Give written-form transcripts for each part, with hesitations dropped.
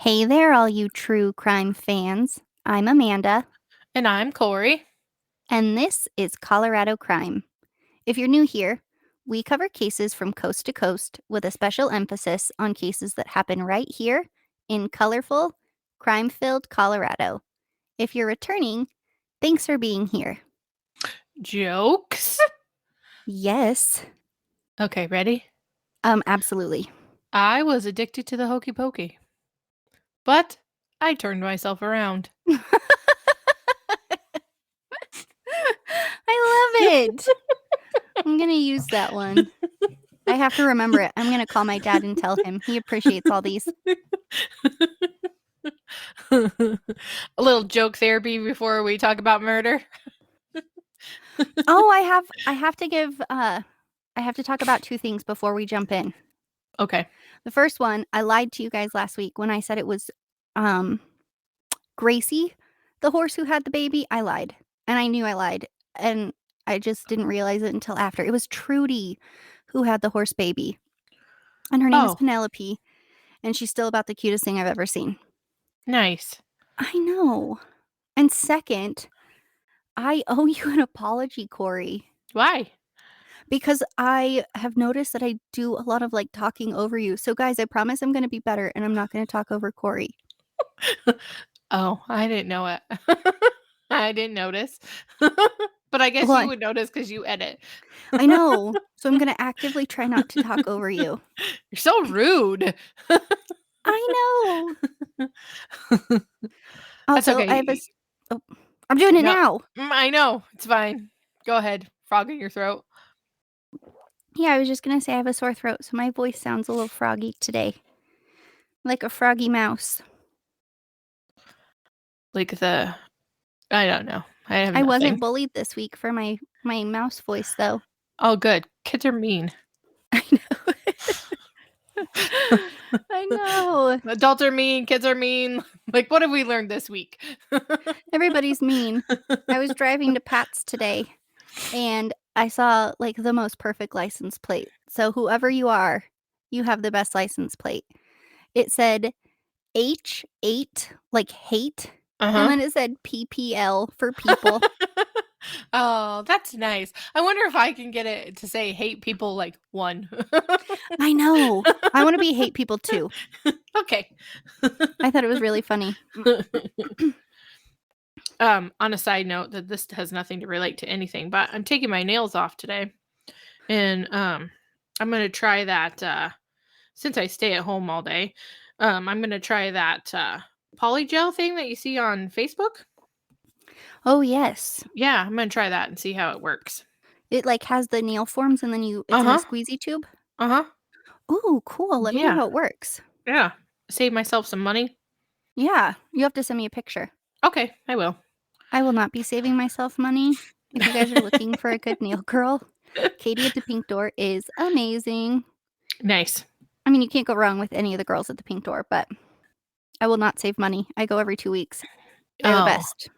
Hey there, all you true crime fans. I'm Amanda, And I'm Corey. and this is Colorado Crime. If you're new here, we cover cases from coast to coast with a special emphasis on cases that happen right here in colorful, crime filled Colorado. If you're returning, thanks for being here. Jokes? Yes, Okay, ready? absolutely. I was addicted to the hokey pokey, but I turned myself around. I love it. I'm going to use that one. I have to remember it. I'm going to call my dad and tell him. He appreciates all these. A little joke therapy before we talk about murder. Oh, I have to talk about two things before we jump in. Okay. The first one, I lied to you guys last week when I said it was Gracie, the horse who had the baby. I lied. And I knew I lied. And I just didn't realize it until after. It was Trudy who had the horse baby. And her name is Oh, Penelope. And she's still about the cutest thing I've ever seen. nice. I know. And second, I owe you an apology, Corey. Why? Because I have noticed that I do a lot of like talking over you. So, guys, I promise I'm going to be better and I'm not going to talk over Corey. Oh, I didn't know it. I didn't notice. But I guess Well, you would notice because you edit. I know. So, I'm going to actively try not to talk over you. You're so rude. I know. That's Also, okay. oh, I'm doing it No, now. I know. It's fine. Go ahead. Frog in your throat. Yeah, I was just going to say I have a sore throat. So, my voice sounds a little froggy today, like a froggy mouse. Like I don't know. I have I nothing. wasn't bullied this week for my mouse voice, though. Oh, good. Kids are mean. I know. I know. Adults are mean. Kids are mean. Like, what have we learned this week? Everybody's mean. I was driving to Pat's today and I saw like the most perfect license plate. So whoever you are, you have the best license plate. It said H8, like hate, and Uh-huh. then it said PPL for people. Oh, that's nice. I wonder if I can get it to say hate people like one. I know. I want to be hate people too. Okay. I thought it was really funny. On a side note that this has nothing to relate to anything, but I'm taking my nails off today. And I'm gonna try that since I stay at home all day. I'm gonna try that polygel thing that you see on Facebook. Oh, yes. Yeah, I'm gonna try that and see how it works. It like has the nail forms and then it's in a Uh-huh. squeezy tube. Uh-huh. Ooh, cool. Let me know Yeah. how it works. Yeah. Save myself some money. Yeah, you have to send me a picture. Okay, I will. I will not be saving myself money. If you guys are looking for a good nail girl, Katie at the Pink Door is amazing. Nice. I mean, you can't go wrong with any of the girls at the Pink Door, but I will not save money. I go every 2 weeks. They're the Oh. best.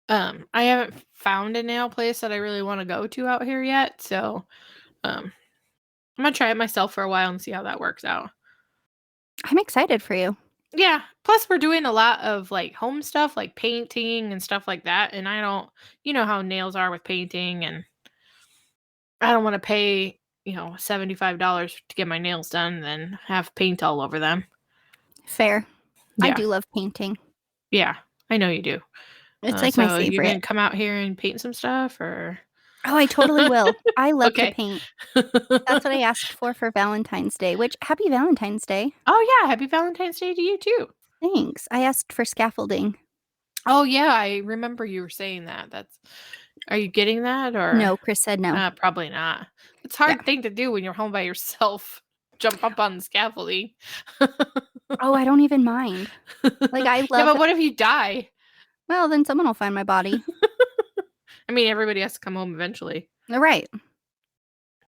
I haven't found a nail place that I really want to go to out here yet, so I'm gonna try it myself for a while and see how that works out. I'm excited for you. Yeah. Plus, we're doing a lot of like home stuff, like painting and stuff like that. And I don't, you know how nails are with painting, and I don't want to pay, $75 to get my nails done and then have paint all over them. Fair. I Yeah. do love painting. Yeah. I know you do. It's like my So you're favorite. gonna come out here and paint some stuff, or? Oh, I totally will. I love to Okay. paint. That's what I asked for Valentine's Day, which happy Valentine's Day. Oh yeah, happy Valentine's Day to you too. Thanks. I asked for scaffolding. Oh yeah, I remember you were saying that. Are you getting that, or? No, Chris said no. Probably not. It's a Yeah. hard thing to do when you're home by yourself. Jump up on the scaffolding. Oh, I don't even mind. Like, I Yeah, love but what if you die? Well, then someone will find my body. I mean, everybody has to come home eventually. Right.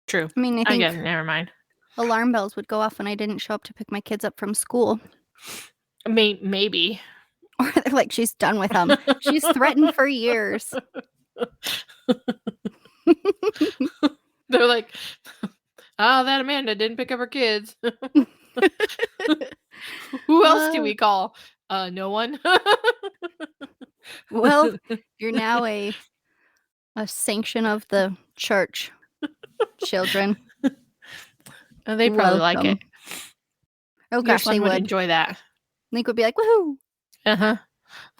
True. I mean, I I think guess, never mind. alarm bells would go off when I didn't show up to pick my kids up from school. Maybe. Or they're like, she's done with them. She's threatened for years. They're like, that Amanda didn't pick up her kids. Who else do Uh, we call? No one. well, you're now a sanction of the church, children. They probably like it. Welcome. Oh Your gosh, they son would would. enjoy that. Nick would be like, woohoo! Uh-huh.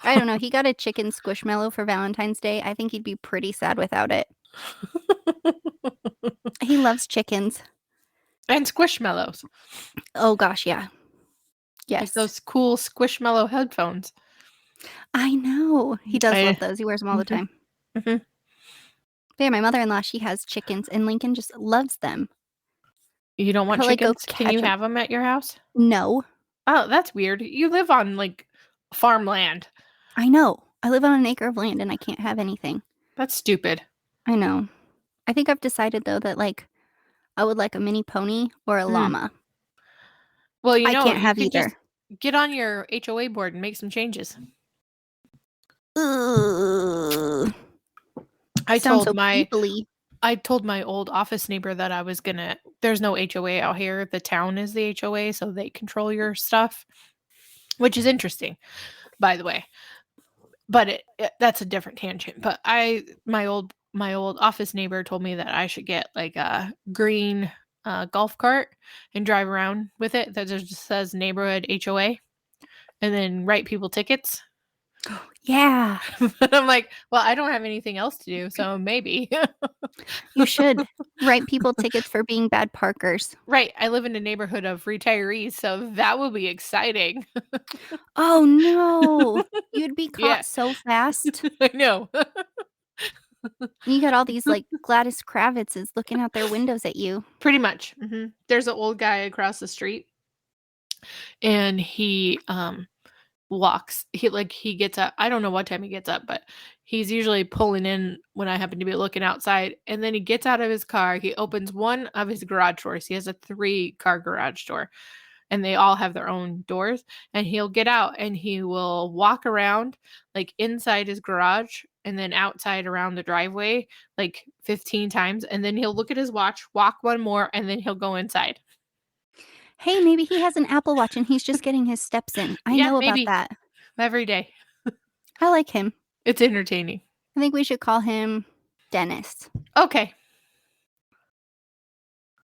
I don't know. He got a chicken squishmallow for Valentine's Day. I think he'd be pretty sad without it. He loves chickens. And squishmallows. Oh gosh, yeah. Like Yes. those cool squishmallow headphones. I know. He does I love those. He wears them all the time. Mhm. But yeah, my mother-in-law, she has chickens, and Lincoln just loves them. You don't want He'll, like, go chickens? Can catch you them. have them at your house? No. Oh, that's weird. You live on, like, farmland. I know. I live on an acre of land, and I can't have anything. That's stupid. I know. I think I've decided, though, that, like, I would like a mini pony or a llama. Well, I can't you have could either. just get on your HOA board and make some changes. Ugh. I Sounds told so my peoply. old office neighbor that I was gonna there's no HOA out here. The town is the HOA, so they control your stuff, which is interesting, by the way. But that's a different tangent. But my old office neighbor told me that I should get like a green golf cart and drive around with it that just says neighborhood HOA and then write people tickets. Yeah. But I'm like, well, I don't have anything else to do, so maybe. You should write people tickets for being bad parkers. Right. I live in a neighborhood of retarees, so that will be exciting. Oh, no. You'd be Yeah. caught so fast. I know. You got all these, like, Gladys Kravitzes looking out their windows at you. Pretty much. There's an old guy across the street and he walks. He gets up. I don't know what time he gets up, but he's usually pulling in when I happen to be looking outside. And then he gets out of his car. He opens one of his garage doors. He has a 3-car garage door, and they all have their own doors. And he'll get out and he will walk around like inside his garage and then outside around the driveway like 15 times. And then he'll look at his watch, walk one more, and then he'll go inside. Hey, maybe he has an Apple Watch and he's just getting his steps in. I Yeah, know about maybe that. every day. I like him. It's entertaining. I think we should call him Dennis. Okay.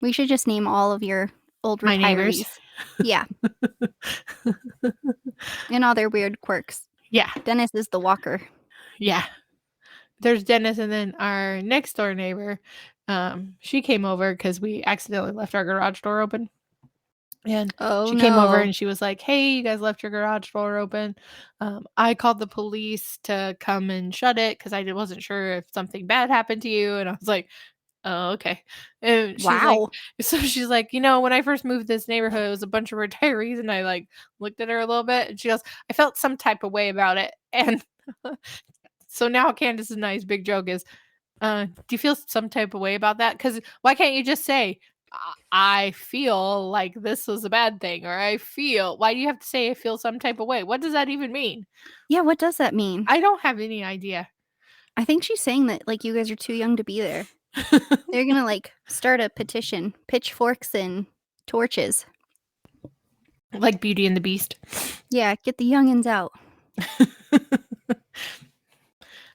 We should just name all of your old My neighbors. retirees. Yeah. And all their weird quirks. Yeah. Dennis is the walker. Yeah. There's Dennis, and then our next door neighbor, she came over because we accidentally left our garage door open. And Oh, she came over no. and she was like, "Hey, you guys left your garage door open." I called the police to come and shut it because I wasn't sure if something bad happened to you. And I was like, "Oh, okay." And she's like, Wow. so she's like, when I first moved this neighborhood, it was a bunch of retirees, and I like looked at her a little bit, and she goes, "I felt some type of way about it." And so now Candace and I's big joke is, do you feel some type of way about that? Because why can't you just say, I feel like this was a bad thing, or why do you have to say I feel some type of way? What does that even mean? Yeah, what does that mean? I don't have any idea. I think she's saying that, like, you guys are too young to be there. They're gonna, like, start a petition, pitchforks and torches. Like Beauty and the Beast. Yeah, get the youngins out.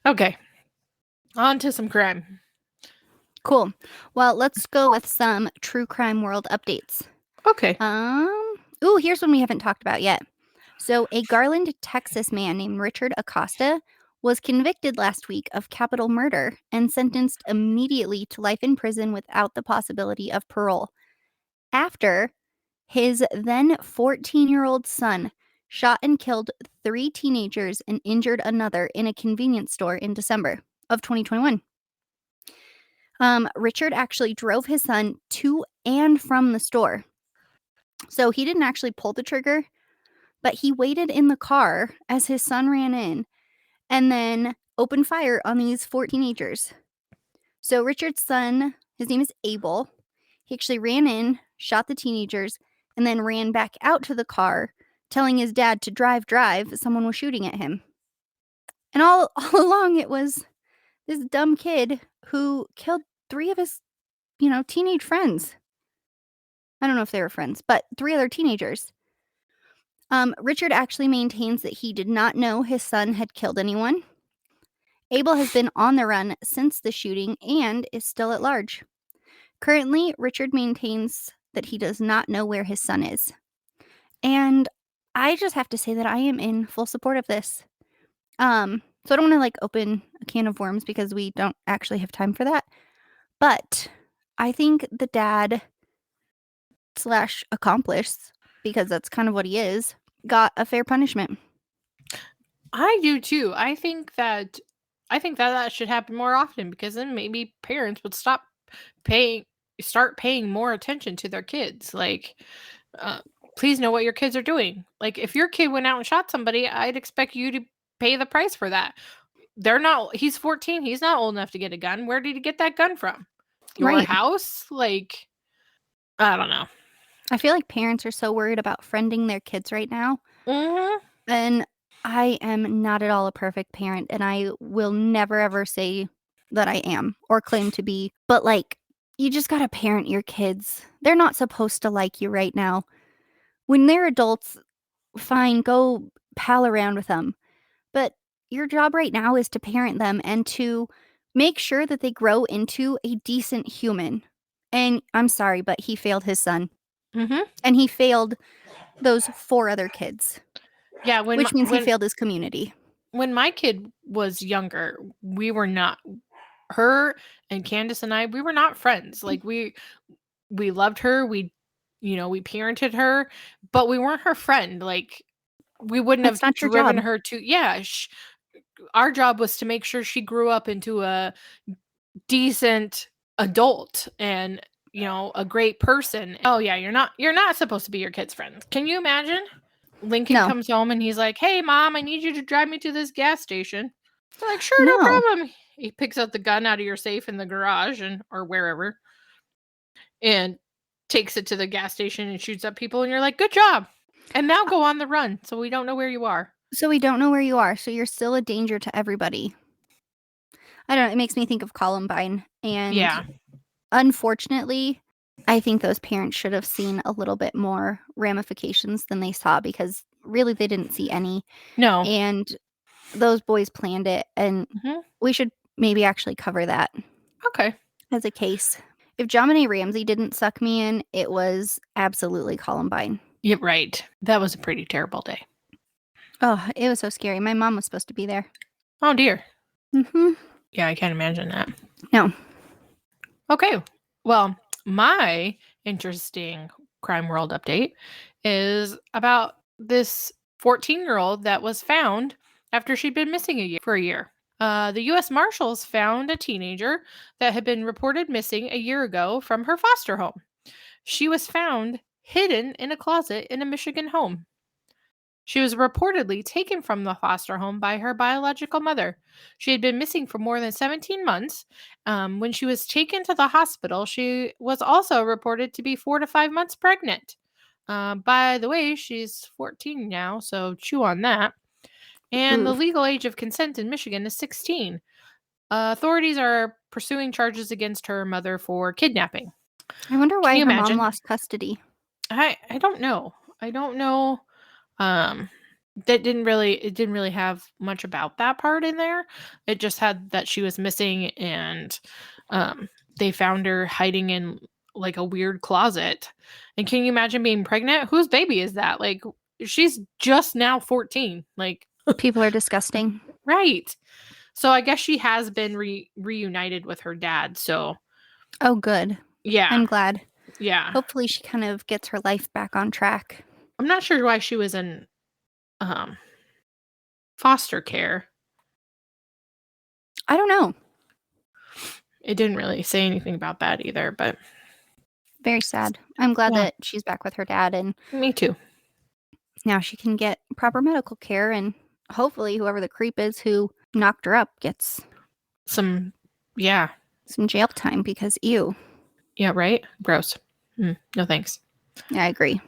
Okay. On to some crime. Cool. Well, let's go with some true crime world updates. Okay. Ooh, here's one we haven't talked about yet. So, a Garland, Texas man named Richard Acosta was convicted last week of capital murder and sentenced immediately to life in prison without the possibility of parole after his then 14-year-old son shot and killed 3 teenagers and injured another in a convenience store in December of 2021. Richard actually drove his son to and from the store. So he didn't actually pull the trigger, but he waited in the car as his son ran in and then opened fire on these 4 teenagers. So Richard's son, his name is Abel, he actually ran in, shot the teenagers, and then ran back out to the car, telling his dad to drive. Someone was shooting at him. And all along it was this dumb kid who killed 3 of his, teenage friends. I don't know if they were friends, but 3 other teenagers. Richard actually maintains that he did not know his son had killed anyone. Abel has been on the run since the shooting and is still at large. Currently, Richard maintains that he does not know where his son is. And I just have to say that I am in full support of this. So I don't want to open a can of worms because we don't actually have time for that. But I think the dad / accomplice, because that's kind of what he is, got a fair punishment. I do too. I think that should happen more often, because then maybe parents would start paying more attention to their kids. Please know what your kids are doing. Like, if your kid went out and shot somebody, I'd expect you to pay the price for that. He's 14. He's not old enough to get a gun. Where did he get that gun from? Your Right. house? Like, I don't know. I feel like parents are so worried about friending their kids right now. Mm-hmm. And I am not at all a perfect parent, and I will never ever say that I am or claim to be. But you just gotta parent your kids. They're not supposed to like you right now. When they're adults, fine, go pal around with them. But your job right now is to parent them and to make sure that they grow into a decent human. And I'm sorry, but he failed his son. Mm-hmm. And he failed those 4 other kids, Yeah, which means he failed his community. when my kid was younger, we were not, her and Candace and I, we were not friends. Like, we loved her, we parented her, but we weren't her friend. Like, we wouldn't That's have not your driven job. her to, our job was to make sure she grew up into a decent adult and, a great person. Oh yeah, you're not supposed to be your kid's friend. Can you imagine? Lincoln No. comes home and he's like, "Hey mom, I need you to drive me to this gas station." You're like, "Sure, no No. problem." He picks out the gun out of your safe in the garage or wherever, and takes it to the gas station and shoots up people, and you're like, "Good job." And now go on the run, so we don't know where you are. So we don't know where you are, so you're still a danger to everybody. I don't know, it makes me think of Columbine, and Yeah. unfortunately, I think those parents should have seen a little bit more ramifications than they saw, because really they didn't see any, No. and those boys planned it, and Mhm. we should maybe actually cover that Okay. as a case. If JonBenet Ramsey didn't suck me in, it was absolutely Columbine. You're right. That was a pretty terrible day. Oh, it was so scary. My mom was supposed to be there. Oh dear. Mhm. Yeah, I can't imagine that. No. Okay. Well, my interesting crime world update is about this 14-year-old that was found after she'd been missing for a year. The U.S. Marshals found a teenager that had been reported missing a year ago from her foster home. She was found hidden in a closet in a Michigan home. She was reportedly taken from the foster home by her biological mother. She had been missing for more than 17 months. When she was taken to the hospital, she was also reported to be 4 to 5 months pregnant. By the way, she's 14 now, so chew on that. And the Oof. legal age of consent in Michigan is 16. Authorities are pursuing charges against her mother for kidnapping. I wonder Can why you her mom imagine? lost custody. I don't know. I don't know. Um, it didn't really have much about that part in there. It just had that she was missing, and they found her hiding in like a weird closet. And can you imagine being pregnant? Whose baby is that? Like, she's just now 14. Like, People are disgusting. right. So I guess she has been reunited with her dad. So Oh, good. yeah. I'm glad. Yeah. Hopefully she kind of gets her life back on track. I'm not sure why she was in um foster care. I don't know. It didn't really say anything about that either, but Very sad. I'm glad yeah, that she's back with her dad, and me too. now she can get proper medical care, and hopefully whoever the creep is who knocked her up gets Yeah, some jail time, because ew. yeah, right? Gross. No thanks. Yeah, I agree.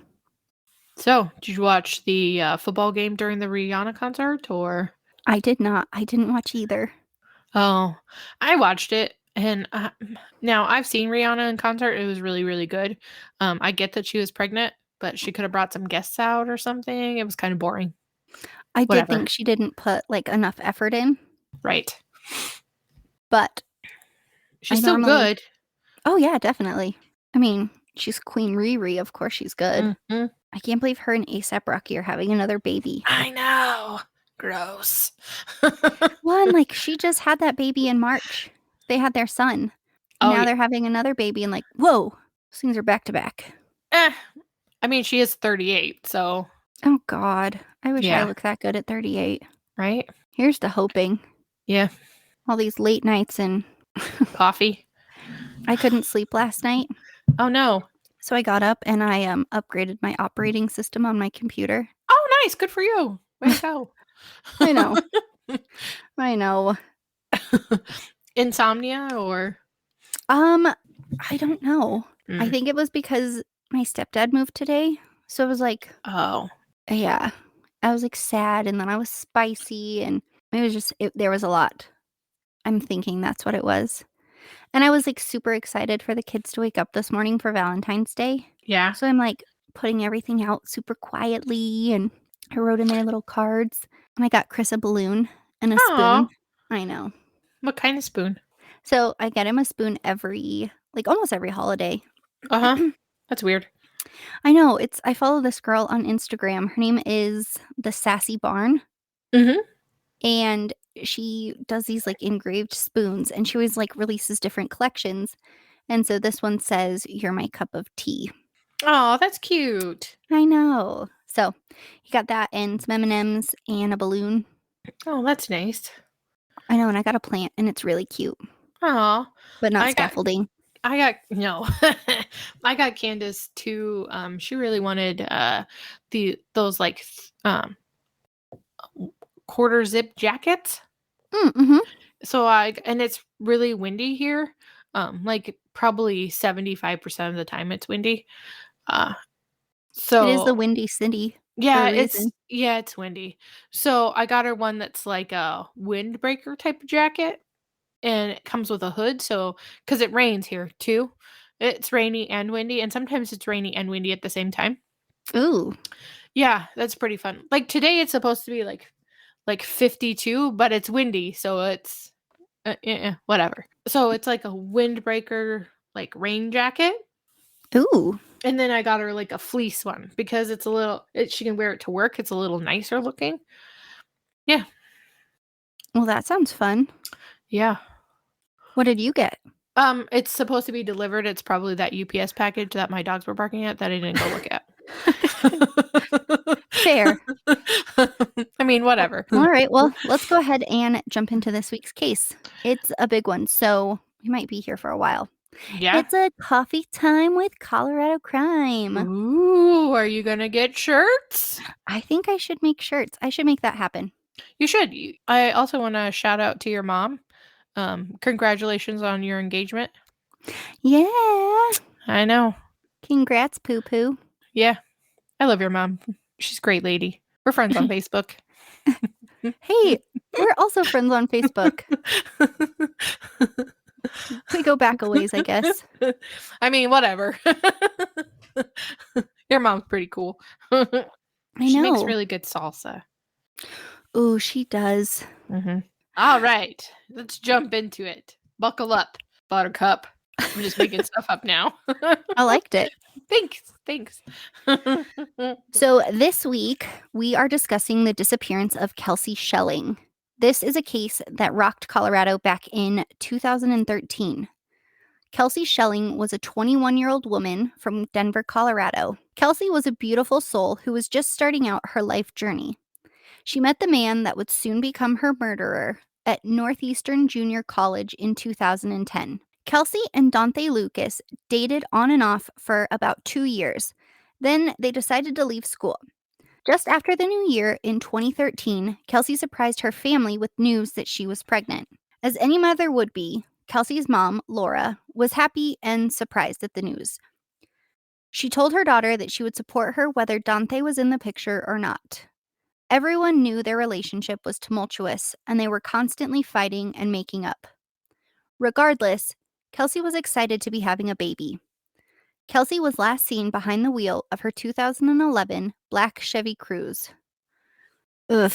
So, did you watch the football game during the Rihanna concert, or? I did not. I didn't watch either. Oh, I watched it, and now I've seen Rihanna in concert. It was really, really good. I get that she was pregnant, but she could have brought some guests out or something. It was kind of boring. I did Whatever. think she didn't put, like, enough effort in, Right. but She's I still normally good. Oh, yeah, definitely. I mean, she's Queen Riri, of course she's good. Mhm. I can't believe her and A$AP Rocky are having another baby. I know. Gross. Well, and, like, she just had that baby in March. They had their son, and Oh, now yeah. they're having another baby, and, like, whoa, those things are back to back. I mean, she is 38, so Oh god, I wish I yeah. looked that good at 38. Right? Here's to hoping. Yeah. All these late nights and Coffee. I couldn't sleep last night, Oh, no. so I got up and I, upgraded my operating system on my computer. Oh, nice. Good for you. Way to go. I know. I know. Insomnia or? I don't know. I Mm. think it was because my stepdad moved today, so it was like Oh. yeah. I was, like, sad, and then I was spicy, and it was just there was a lot. I'm thinking that's what it was. And I was, like, super excited for the kids to wake up this morning for Valentine's Day. Yeah. So I'm, like, putting everything out super quietly, and I wrote in their little cards, and I got Chris a balloon and a Aw. spoon. I know. What kind of spoon? So I get him a spoon almost every holiday. Uh-huh. That's weird. I know, I follow this girl on Instagram. Her name is The Sassy Barn, Mhm. and she does these, like, engraved spoons, and she always, like, releases different collections, and so this one says, "You're my cup of tea." Oh, that's cute. I know. So, he got that and some M&Ms and a balloon. Oh, that's nice. I know, and I got a plant, and it's really cute, Aw. but not I got scaffolding. no. I got Candace too. She really wanted those like quarter zip jackets. Mhm. So and it's really windy here. Like probably 75% of the time it's windy. Uh It is the so Windy City for a reason. it's windy. So I got her one that's like a windbreaker type of jacket, and it comes with a hood, so because it rains here too. It's rainy and windy, and sometimes it's rainy and windy at the same time. Ooh. Yeah, that's pretty fun. Like today it's supposed to be like 52, but it's windy, so it's whatever. So it's like a windbreaker like rain jacket. Ooh. And then I got her like a fleece one because it's a little she can wear it to work. It's a little nicer looking. Yeah. Well, that sounds fun. Yeah. What did you get? It's supposed to be delivered. It's probably that UPS package that my dogs were barking at that I didn't go look at. Fair. I mean, whatever. Alright, well, let's go ahead and jump into this week's case. It's a big one, so we might be here for a while. Yeah. It's a coffee time with Colorado crime. Ooh, are you gonna get shirts? I think I should make shirts. I should make that happen. You should. I also want to shout out to your mom. Congratulations on your engagement. Yeah. I know. Congrats, Poo Poo. Yeah, I love your mom. She's a great lady. We're friends on Facebook. Hey, we're also friends on Facebook. We go back a ways, I guess. I mean, whatever. Your mom's pretty cool. I She makes know. really good salsa. Ooh, she does. All right, let's jump into it. Buckle up, Buttercup. I'm just making stuff up now. I liked it. Thanks. So this week, we are discussing the disappearance of Kelsie Schelling. This is a case that rocked Colorado back in 2013. Kelsie Schelling was a 21-year-old woman from Denver, Colorado. Kelsie was a beautiful soul who was just starting out her life journey. She met the man that would soon become her murderer at Northeastern Junior College in 2010. Kelsie and Dante Lucas dated on and off for about 2 years. Then they decided to leave school. Just after the new year in 2013, Kelsie surprised her family with news that she was pregnant. As any mother would be, Kelsie's mom, Laura, was happy and surprised at the news. She told her daughter that she would support her whether Dante was in the picture or not. Everyone knew their relationship was tumultuous, and they were constantly fighting and making up. Regardless, Kelsie was excited to be having a baby. Kelsie was last seen behind the wheel of her 2011 black Chevy Cruze. Ugh.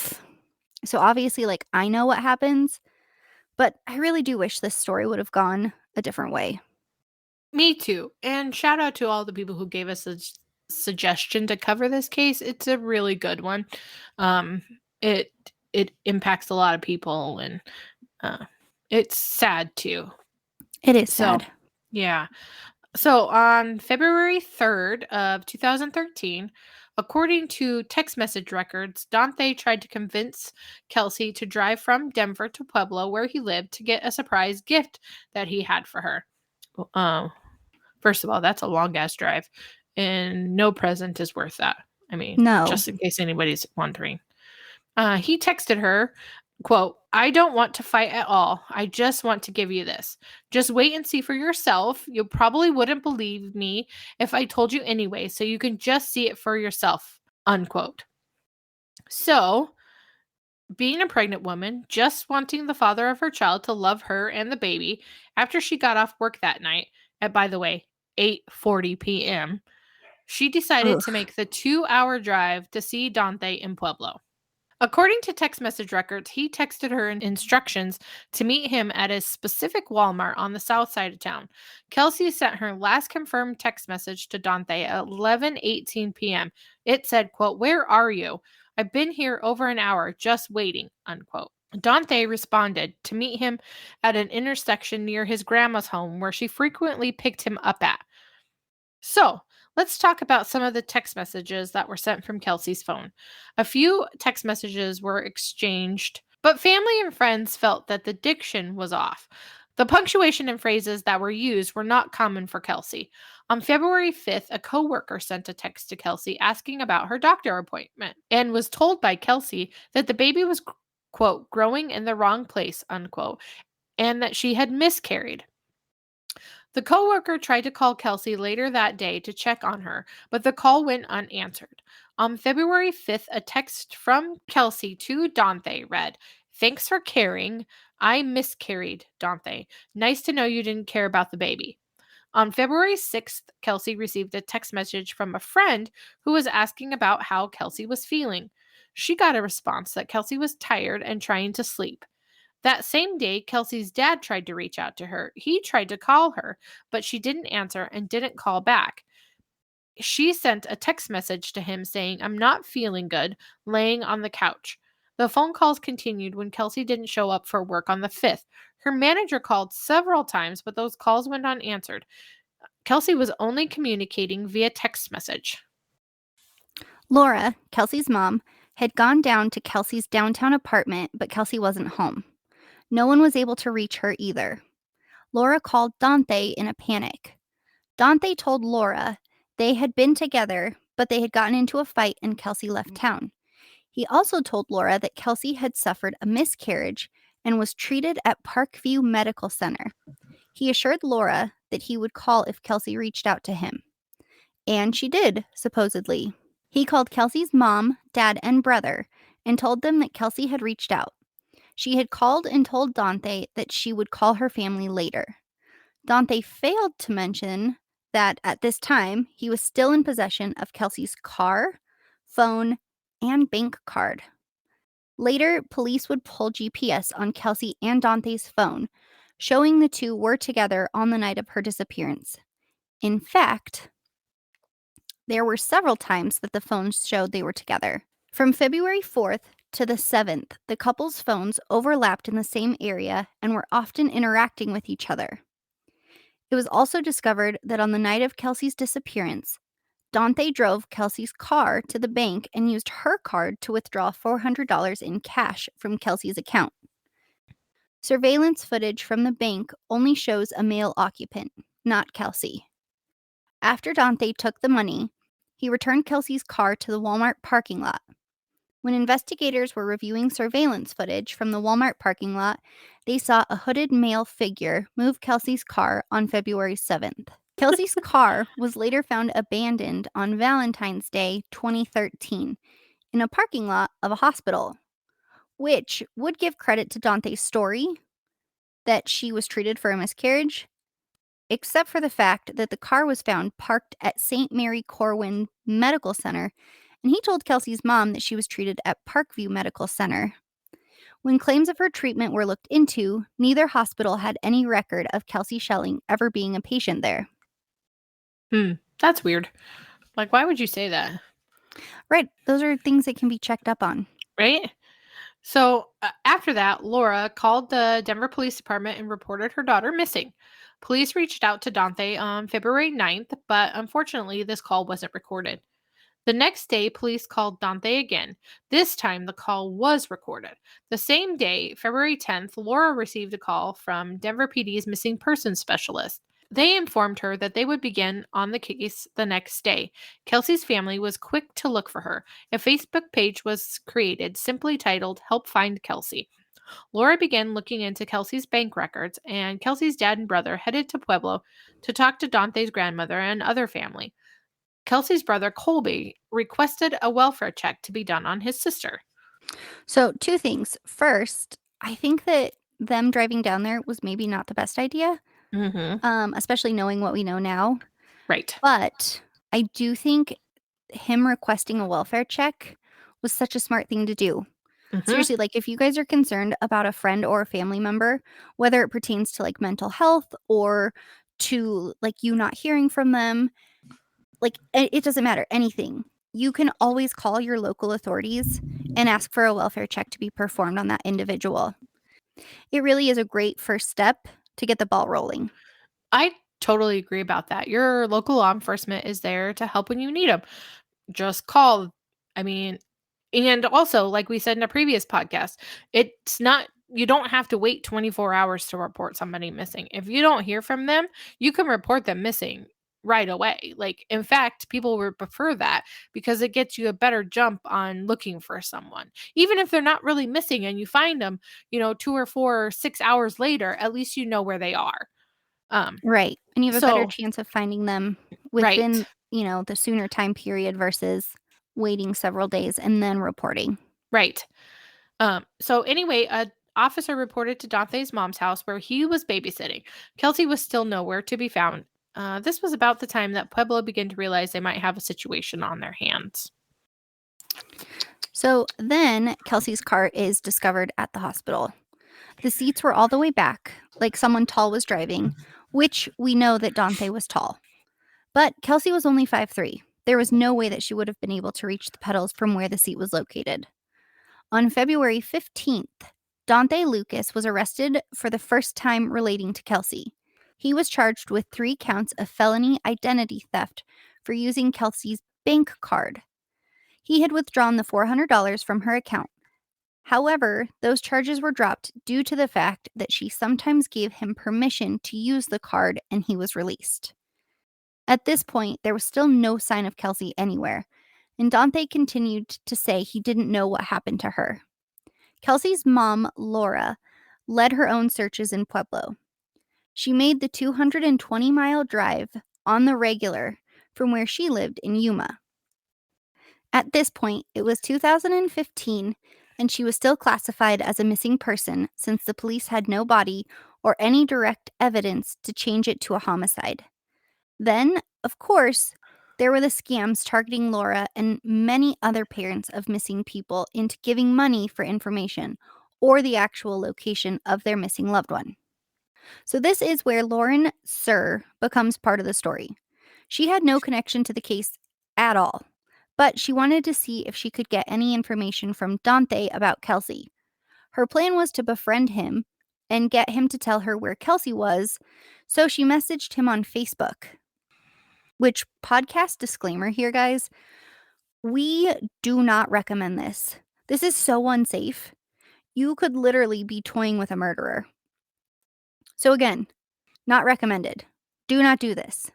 So obviously, I know what happens, but I really do wish this story would have gone a different way. Me too. And shout out to all the people who gave us a suggestion to cover this case. It's a really good one. Um, it it impacts a lot of people, and uh, it's sad too. It is So, sad. yeah. So on February 3rd of 2013, according to text message records, Dante tried to convince Kelsie to drive from Denver to Pueblo, where he lived, to get a surprise gift that he had for her. Uh, First of all, that's a long ass drive, and no present is worth that. I mean, No. just in case anybody's wondering. He texted her, quote, "I don't want to fight at all. I just want to give you this. Just wait and see for yourself. You probably wouldn't believe me if I told you anyway, so you can just see it for yourself," unquote. So, being a pregnant woman, just wanting the father of her child to love her and the baby, after she got off work that night at, by the way, 8:40 p.m., she decided to Ugh. make the 2-hour drive to see Dante in Pueblo. According to text message records, he texted her instructions to meet him at a specific Walmart on the south side of town. Kelsie sent her last confirmed text message to Dante at 11:18 p.m. It said, quote, "Where are you? I've been here over an hour just waiting," unquote. Dante responded to meet him at an intersection near his grandma's home where she frequently picked him up at. So, let's talk about some of the text messages that were sent from Kelsie's phone. A few text messages were exchanged, but family and friends felt that the diction was off. The punctuation and phrases that were used were not common for Kelsie. On February 5th, a coworker sent a text to Kelsie asking about her doctor appointment and was told by Kelsie that the baby was, quote, "growing in the wrong place," unquote, and that she had miscarried. The coworker tried to call Kelsie later that day to check on her, but the call went unanswered. On February 5th, a text from Kelsie to Dante read, "Thanks for caring. I miscarried, Dante. Nice to know you didn't care about the baby." On February 6th, Kelsie received a text message from a friend who was asking about how Kelsie was feeling. She got a response that Kelsie was tired and trying to sleep. That same day, Kelsie's dad tried to reach out to her. He tried to call her, but she didn't answer and didn't call back. She sent a text message to him saying, "I'm not feeling good, laying on the couch." The phone calls continued when Kelsie didn't show up for work on the 5th. Her manager called several times, but those calls went unanswered. Kelsie was only communicating via text message. Laura, Kelsie's mom, had gone down to Kelsie's downtown apartment, but Kelsie wasn't home. No one was able to reach her either. Laura called Dante in a panic. Dante told Laura they had been together, but they had gotten into a fight and Kelsie left town. He also told Laura that Kelsie had suffered a miscarriage and was treated at Parkview Medical Center. He assured Laura that he would call if Kelsie reached out to him. And she did, supposedly. He called Kelsie's mom, dad, and brother and told them that Kelsie had reached out. She had called and told Dante that she would call her family later. Dante failed to mention that at this time he was still in possession of Kelsie's car, phone, and bank card. Later, police would pull GPS on Kelsie and Dante's phone, showing the two were together on the night of her disappearance. In fact, there were several times that the phones showed they were together. From February 4th to the 7th, the couple's phones overlapped in the same area and were often interacting with each other. It was also discovered that on the night of Kelsie's disappearance, Dante drove Kelsie's car to the bank and used her card to withdraw $400 in cash from Kelsie's account. Surveillance footage from the bank only shows a male occupant, not Kelsie. After Dante took the money, he returned Kelsie's car to the Walmart parking lot. When investigators were reviewing surveillance footage from the Walmart parking lot, they saw a hooded male figure move Kelsie's car on February 7th. Kelsie's car was later found abandoned on Valentine's Day 2013 in a parking lot of a hospital, which would give credit to Dante's story that she was treated for a miscarriage except for the fact that the car was found parked at St. Mary Corwin Medical Center, and he told Kelsie's mom that she was treated at Parkview Medical Center. When claims of her treatment were looked into, neither hospital had any record of Kelsie Schelling ever being a patient there. That's weird. Like, why would you say that? Right, those are things that can be checked up on. Right? So after that, Laura called the Denver Police Department and reported her daughter missing. Police reached out to Dante on February 9th, but unfortunately, this call wasn't recorded. The next day, police called Dante again. This time, the call was recorded. The same day, February 10th, Laura received a call from Denver PD's missing persons specialist. They informed her that they would begin on the case the next day. Kelsie's family was quick to look for her. A Facebook page was created simply titled Help Find Kelsie. Laura began looking into Kelsie's bank records, and Kelsie's dad and brother headed to Pueblo to talk to Dante's grandmother and other family. Kelsie's brother, Colby, requested a welfare check to be done on his sister. So, two things. First, I think that them driving down there was maybe not the best idea, especially knowing what we know now. Right. But I do think him requesting a welfare check was such a smart thing to do. Seriously, like, if you guys are concerned about a friend or a family member, whether it pertains to, like, mental health or to, like, you not hearing from them, like, it doesn't matter, anything. You can always call your local authorities and ask for a welfare check to be performed on that individual. It really is a great first step to get the ball rolling. I totally agree about that. Your local law enforcement is there to help when you need them. Just call. I mean, and also, like we said in a previous podcast, it's not, you don't have to wait 24 hours to report somebody missing. If you don't hear from them, you can report them missing right away. Like, in fact, people would prefer that because it gets you a better jump on looking for someone. Even if they're not really missing and you find them, 2 or 4 or 6 hours later, at least you know where they are. Right, and you have a better So, chance of finding them right. within, the sooner time period versus waiting several days and then reporting. Right. So anyway, a officer reported to Dante's mom's house where he was babysitting. Kelsie was still nowhere to be found. This was about the time that Pueblo began to realize they might have a situation on their hands. So then Kelsie's car is discovered at the hospital. The seats were all the way back, like someone tall was driving, which we know that Dante was tall. But Kelsie was only 5'3". There was no way that she would have been able to reach the pedals from where the seat was located. On February 15th, Dante Lucas was arrested for the first time relating to Kelsie. He was charged with 3 counts of felony identity theft for using Kelsie's bank card. He had withdrawn the $400 from her account. However, those charges were dropped due to the fact that she sometimes gave him permission to use the card and he was released. At this point, there was still no sign of Kelsie anywhere, and Dante continued to say he didn't know what happened to her. Kelsie's mom, Laura, led her own searches in Pueblo. She made the 220-mile drive on the regular from where she lived in Yuma. At this point, it was 2015, and she was still classified as a missing person since the police had no body or any direct evidence to change it to a homicide. Then, of course, there were the scams targeting Laura and many other parents of missing people into giving money for information or the actual location of their missing loved one. So this is where Lauren Sir becomes part of the story. She had no connection to the case at all, but she wanted to see if she could get any information from Dante about Kelsie. Her plan was to befriend him and get him to tell her where Kelsie was, so she messaged him on Facebook. Which, podcast disclaimer here, guys, we do not recommend this. This is so unsafe. You could literally be toying with a murderer. So again, not recommended. Do not do this.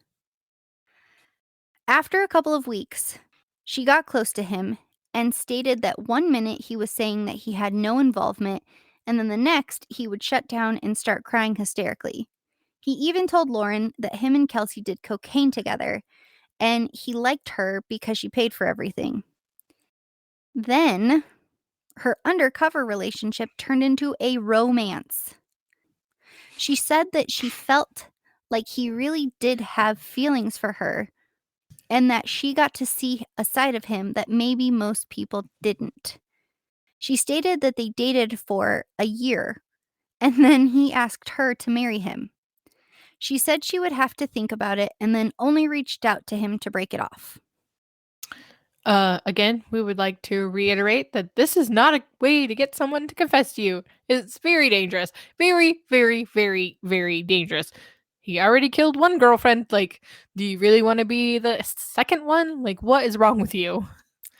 After a couple of weeks, she got close to him and stated that 1 minute he was saying that he had no involvement, and then the next he would shut down and start crying hysterically. He even told Lauren that him and Kelsie did cocaine together, and he liked her because she paid for everything. Then, her undercover relationship turned into a romance. She said that she felt like he really did have feelings for her, and that she got to see a side of him that maybe most people didn't. She stated that they dated for a year, and then he asked her to marry him. She said she would have to think about it and then only reached out to him to break it off. Again, we would like to reiterate that this is not a way to get someone to confess to you. It's very dangerous. Very, very, very, very dangerous. He already killed one girlfriend. Like, do you really want to be the second one? Like, what is wrong with you?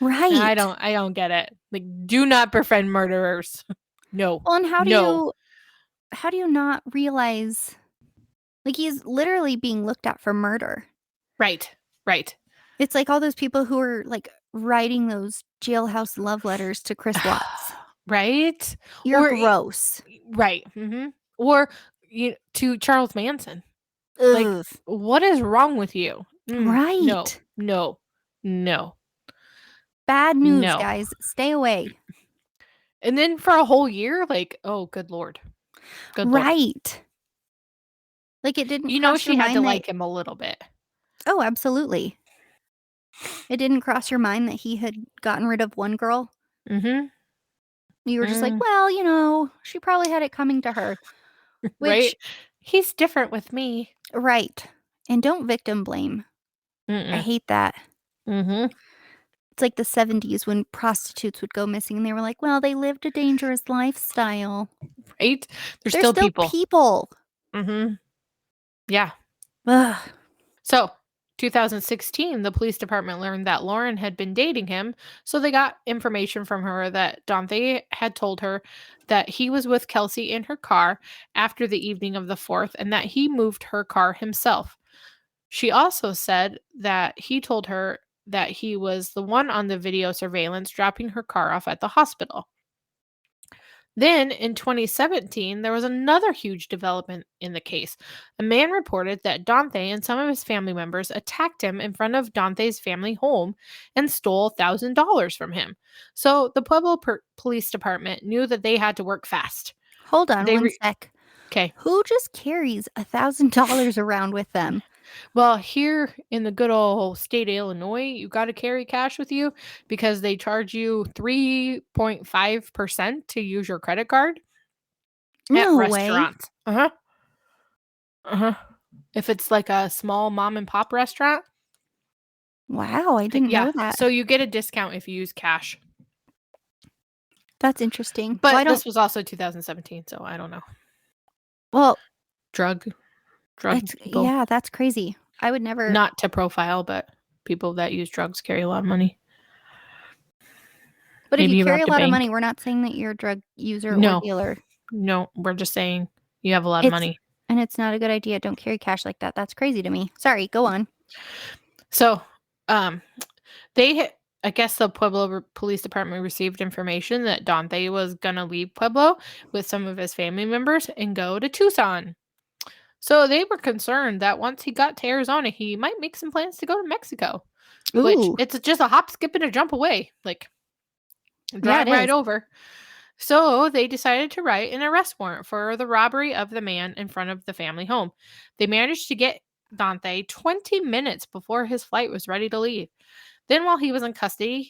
Right. I don't get it. Like, do not befriend murderers. No. Well, and No. how do you not realize, like, he's literally being looked at for murder. Right. Right. It's like all those people who are, like, writing those jailhouse love letters to Chris Watts. Right? You're Or gross. right. Or to Charles Manson. Like, Ugh. what is wrong with you? No. Right. No. No. Bad news, No. guys. Stay away. And then for a whole year, like, oh, good Lord. Good Lord. Right. Like, it didn't You know cross your she had to mind that... like him a little bit. Oh, absolutely. It didn't cross your mind that he had gotten rid of one girl? Mm-hmm. You were just like, well, she probably had it coming to her. Right? Which, He's different with me. right. And don't victim blame. I Mm-mm. hate that. Mm-hmm. It's like the 70s when prostitutes would go missing and they were like, well, they lived a dangerous lifestyle. Right? They're They're still still people. people. Mm-hmm. Yeah. Ugh. So 2016, the police department learned that Lauren had been dating him, so they got information from her that Dante had told her that he was with Kelsie in her car after the evening of the 4th and that he moved her car himself. She also said that he told her that he was the one on the video surveillance dropping her car off at the hospital. Then in 2017, there was another huge development in the case. A man reported that Dante and some of his family members attacked him in front of Dante's family home and stole $1,000 from him. So the Pueblo Police Department knew that they had to work fast. Hold on They one sec. Okay. Who just carries $1,000 around with them? Well, here in the good old state of Illinois, you got to carry cash with you because they charge you 3.5% to use your credit card at No way. restaurants. Uh-huh. Uh-huh. If it's like a small mom and pop restaurant. Wow, I didn't Yeah. know that. So you get a discount if you use cash. That's interesting. But this was also 2017, so I don't know. Well, Drug people. yeah, that's crazy. I would never. Not to profile, but people that use drugs carry a lot of money. But if Maybe you you carry a robbed a lot of bank. money, we're not saying that you're a drug user or No. dealer. No, we're just saying you have a lot of money. And it's not a good idea. Don't carry cash like that. That's crazy to me. Sorry, go on. So, I guess the Pueblo Police Department received information that Dante was going to leave Pueblo with some of his family members and go to Tucson. So they were concerned that once he got to Arizona, he might make some plans to go to Mexico, which Ooh, it's just a hop, skip, and a jump away. Like, yeah, drive it right is. over. So they decided to write an arrest warrant for the robbery of the man in front of the family home. They managed to get Dante 20 minutes before his flight was ready to leave. Then, while he was in custody,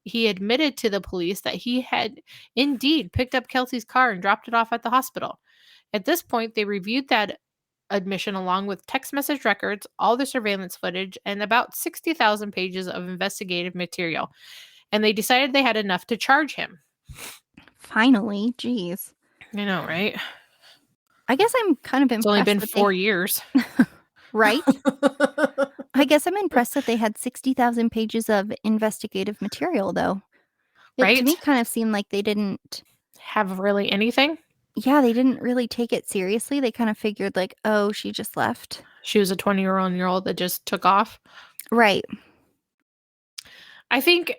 he admitted to the police that he had indeed picked up Kelsey's car and dropped it off at the hospital. At this point, they reviewed that admission along with text message records, all the surveillance footage, and about 60,000 pages of investigative material. And they decided they had enough to charge him. Finally, geez. I know, right? I guess I'm kind of impressed. It's only been 4 years. Right? I guess I'm impressed that they had 60,000 pages of investigative material, though. It, Right? to me, kind of seemed like they didn't have really anything. Yeah, they didn't really take it seriously. They kind of figured like, oh, she just left. She was a 20-year-old that just took off. Right. I think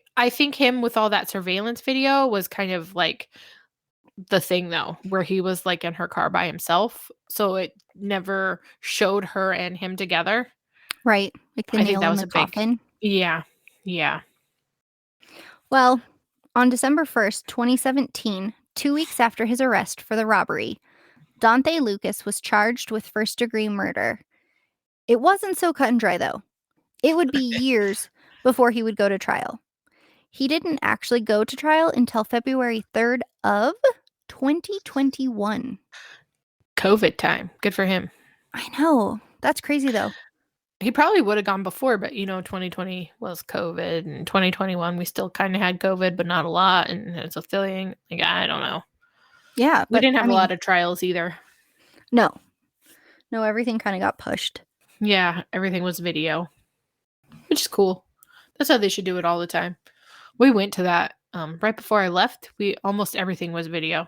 him with all that surveillance video was kind of like the thing though, where he was like in her car by himself. So it never showed her and him together. Right. Like the I think nail that in was the a big coffin. Yeah. Yeah. Well, on December 1st, 2017, 2 weeks after his arrest for the robbery, Dante Lucas was charged with first-degree murder. It wasn't so cut and dry, though. It would be years before he would go to trial. He didn't actually go to trial until February 3rd of 2021. COVID time. Good for him. I know. That's crazy, though. He probably would have gone before, but 2020 was COVID, and 2021 we still kind of had COVID, but not a lot, and it's a thing. Like, I don't know. Yeah, We but didn't have a lot of trials either. No, everything kind of got pushed. Yeah, everything was video, which is cool. That's how they should do it all the time. We went to that right before I left. Almost everything was video.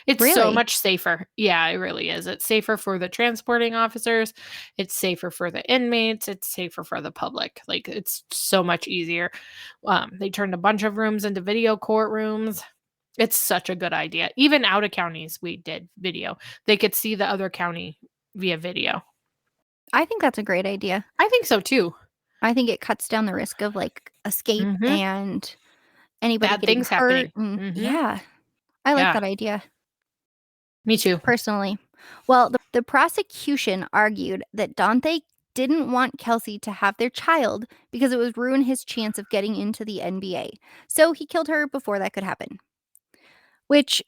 It's so Really? much safer. Yeah, it really is. It's safer for the transporting officers. It's safer for the inmates. It's safer for the public. Like, it's so much easier. They turned a bunch of rooms into video courtrooms. It's such a good idea. Even out of counties, we did video. They could see the other county via video. I think that's a great idea. I think so too. I think it cuts down the risk of like escape and anybody Bad getting things hurt. happening. Yeah, I like that idea. Me too. Personally. Well, the prosecution argued that Dante didn't want Kelsie to have their child because it would ruin his chance of getting into the NBA. So he killed her before that could happen. Which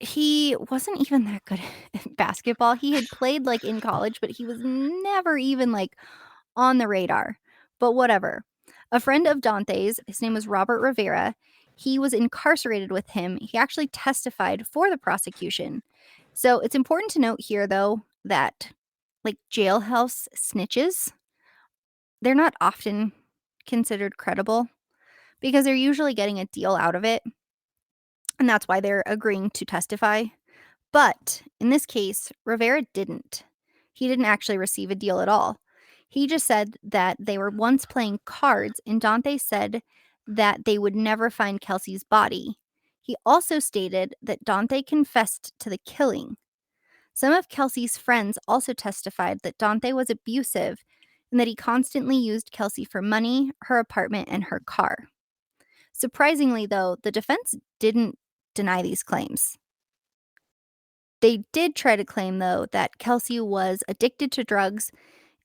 he wasn't even that good at basketball. He had played like in college, but he was never even like on the radar. But whatever. A friend of Dante's, his name was Robert Rivera, he was incarcerated with him. He actually testified for the prosecution. So it's important to note here, though, that like jailhouse snitches, they're not often considered credible because they're usually getting a deal out of it. And that's why they're agreeing to testify. But in this case, Rivera didn't. He didn't actually receive a deal at all. He just said that they were once playing cards, and Dante said that they would never find Kelsie's body. He also stated that Dante confessed to the killing. Some of Kelsie's friends also testified that Dante was abusive and that he constantly used Kelsie for money, her apartment, and her car. Surprisingly, though, the defense didn't deny these claims. They did try to claim, though, that Kelsie was addicted to drugs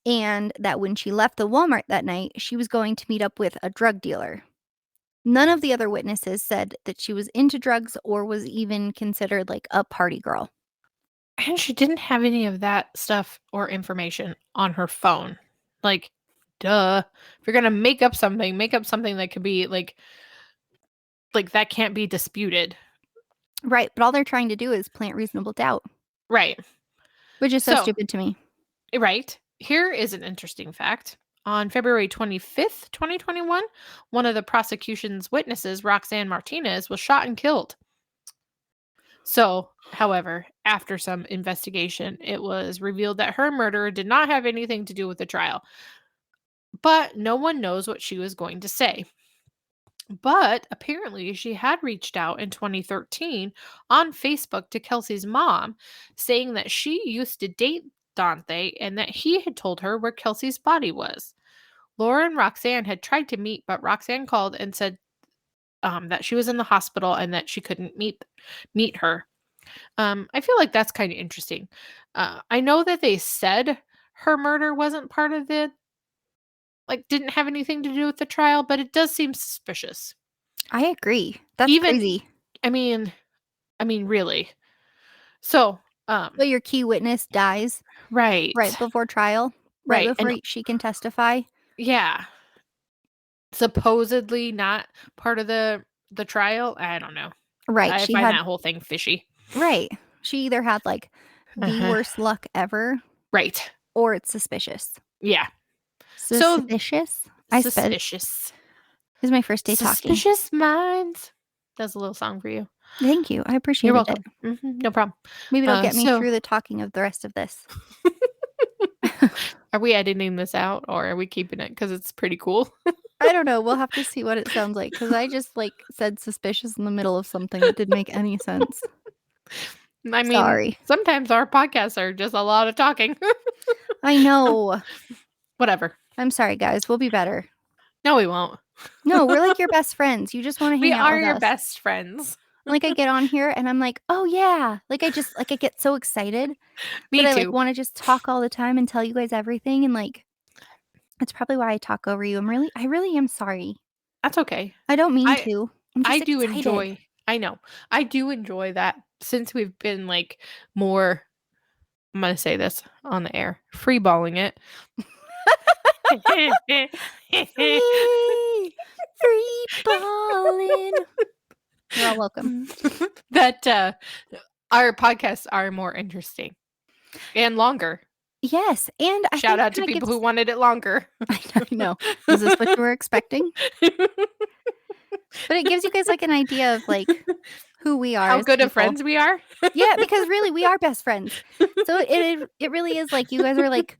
and that when she left the Walmart that night, she was going to meet up with a drug dealer. None of the other witnesses said that she was into drugs or was even considered like a party girl. And she didn't have any of that stuff or information on her phone. Like, duh. If you're going to make up something that could be like that can't be disputed. Right, but all they're trying to do is plant reasonable doubt. Right. Which is so stupid to me. Right. Here is an interesting fact. On February 25th, 2021, one of the prosecution's witnesses, Roxanne Martinez, was shot and killed. So, however, after some investigation, it was revealed that her murder did not have anything to do with the trial. But no one knows what she was going to say. But apparently, she had reached out in 2013 on Facebook to Kelsie's mom, saying that she used to date Dante and that he had told her where Kelsie's body was. Laura and Roxanne had tried to meet, but Roxanne called and said that she was in the hospital and that she couldn't meet her. I feel like that's kind of interesting. I know that they said her murder wasn't part of didn't have anything to do with the trial, but it does seem suspicious. I agree. That's crazy. I mean, really. So, but your key witness dies right before trial, right before she can testify. Yeah. Supposedly not part of the trial. I don't know. Right. I find that whole thing fishy. Right. She either had like the worst luck ever. Right. Or it's suspicious. Yeah. Suspicious? Suspicious. This is my first day talking. Suspicious minds. That's a little song for you. Thank you. I appreciate it. You're welcome. No problem. Maybe it'll get me through the talking of the rest of this. Are we editing this out or are we keeping it because it's pretty cool? I don't know. We'll have to see what it sounds like because I just said suspicious in the middle of something that didn't make any sense. I mean, sorry. Sometimes our podcasts are just a lot of talking. I know. Whatever. I'm sorry, guys. We'll be better. No, we won't. No, we're like your best friends. You just want to hang out with us. We are your best friends. Like, I get on here and I'm like, "Oh, yeah." Like, I get so excited that Me I, like, too. wanna just talk all the time and tell you guys everything, and, like, that's probably why I talk over you. I really am sorry. That's okay. I don't mean I to. I'm I just do excited. enjoy I know. I do enjoy that since we've been, like, more I'm gonna say this on the air, free balling it. Free, free ballin'. You're all welcome. That, our podcasts are more interesting and longer. Yes, and I Shout think it out to kinda people who gives wanted it longer. I know. Is this what you were expecting? But it gives you guys, like, an idea of, like, who we are How as good of people. friends we are. Yeah, because really, we are best friends. So it really is like you guys are like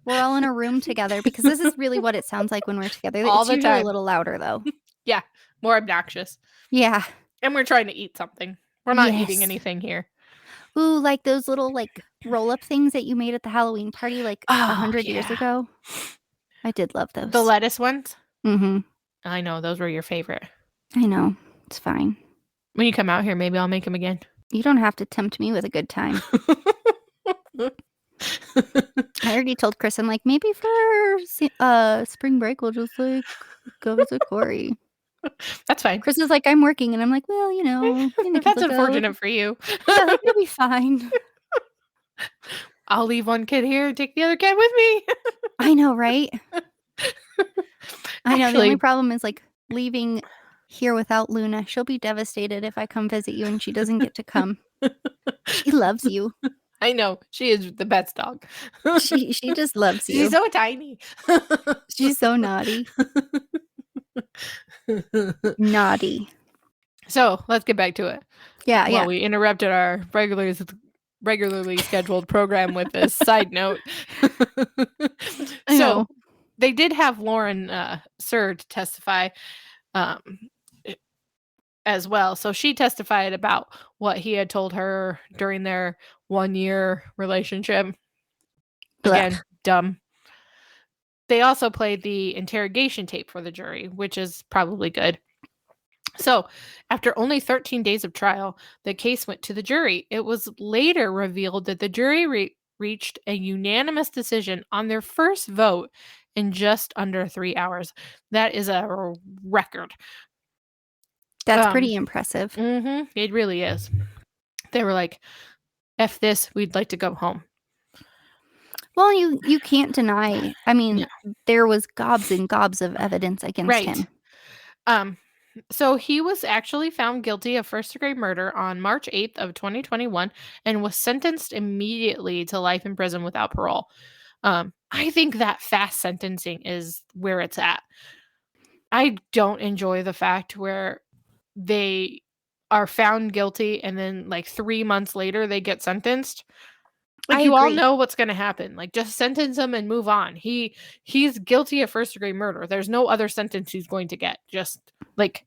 we're all in a room together because this is really what it sounds like when we're together. All It's the usually a time. little louder though. Yeah, more obnoxious. Yeah. And we're trying to eat something. We're not eating Yes. anything here. Ooh, like those little, like, roll-up things that you made at the Halloween party, like, Oh, 100 years yeah. ago. I did love The those. lettuce ones? Mhm. I know, those were your favorite. I know. It's fine. When you come out here, maybe I'll make them again. You don't have to tempt me with a good time. I already told Chris, I'm like, "Maybe for spring break, we'll just, like, go visit Corey." That's fine. Chris is like, "I'm working," and I'm like, "Well, you know," and the kid's That's like, "Oh, unfortunate for you. yeah, like, you'll be fine." I'll leave one kid here and take the other kid with me. I know, right? I know, the only Actually, problem is, like, leaving here without Luna. She'll be devastated if I come visit you and she doesn't get to come. She loves you. I know, she is the best dog. She just loves She's you. so tiny. She's so naughty. Naughty. So, let's get back to it. Yeah, Well, yeah. we interrupted our regularly scheduled program with this side note. I So, know. they did have Lauren Sir to testify um, as well. So she testified about what he had told her during their 1-year relationship. Blech. Again, dumb. They also played the interrogation tape for the jury, which is probably good. So, after only 13 days of trial, the case went to the jury. It was later revealed that the jury reached a unanimous decision on their first vote in just under 3 hours. That is a record. That's pretty impressive. It really is. They were like, "F this, we'd like to go home." Well, you can't deny, I mean, Yeah. there was gobs and gobs of evidence against Right. him. Um, so he was actually found guilty of first-degree murder on March 8th of 2021 and was sentenced immediately to life in prison without parole. I think that fast sentencing is where it's at. I don't enjoy the fact where they are found guilty and then, like, 3 months later, they get sentenced. I Like, you all agree. know what's gonna happen, like, just sentence him and move on. He's guilty of first-degree murder. There's no other sentence he's going to get. Just, like,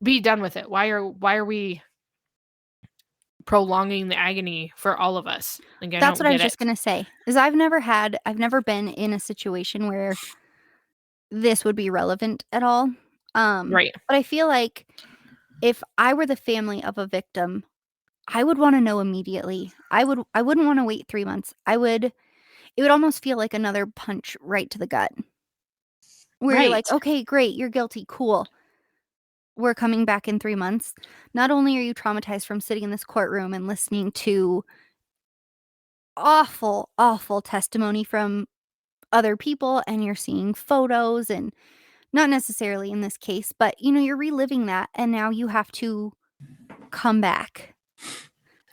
be done with it. Why are we prolonging the agony for all of us? Like, I That's don't what I get was it. just gonna say, is I've never been in a situation where this would be relevant at all. Right. But I feel like if I were the family of a victim, I would wanna know immediately. I wouldn't wanna wait 3 months. It would almost feel like another punch right to the gut, where you're like, Right. "Okay, great, you're guilty, cool. We're coming back in 3 months." Not only are you traumatized from sitting in this courtroom and listening to awful, awful testimony from other people, and you're seeing photos and not necessarily in this case, but, you're reliving that, and now you have to come back.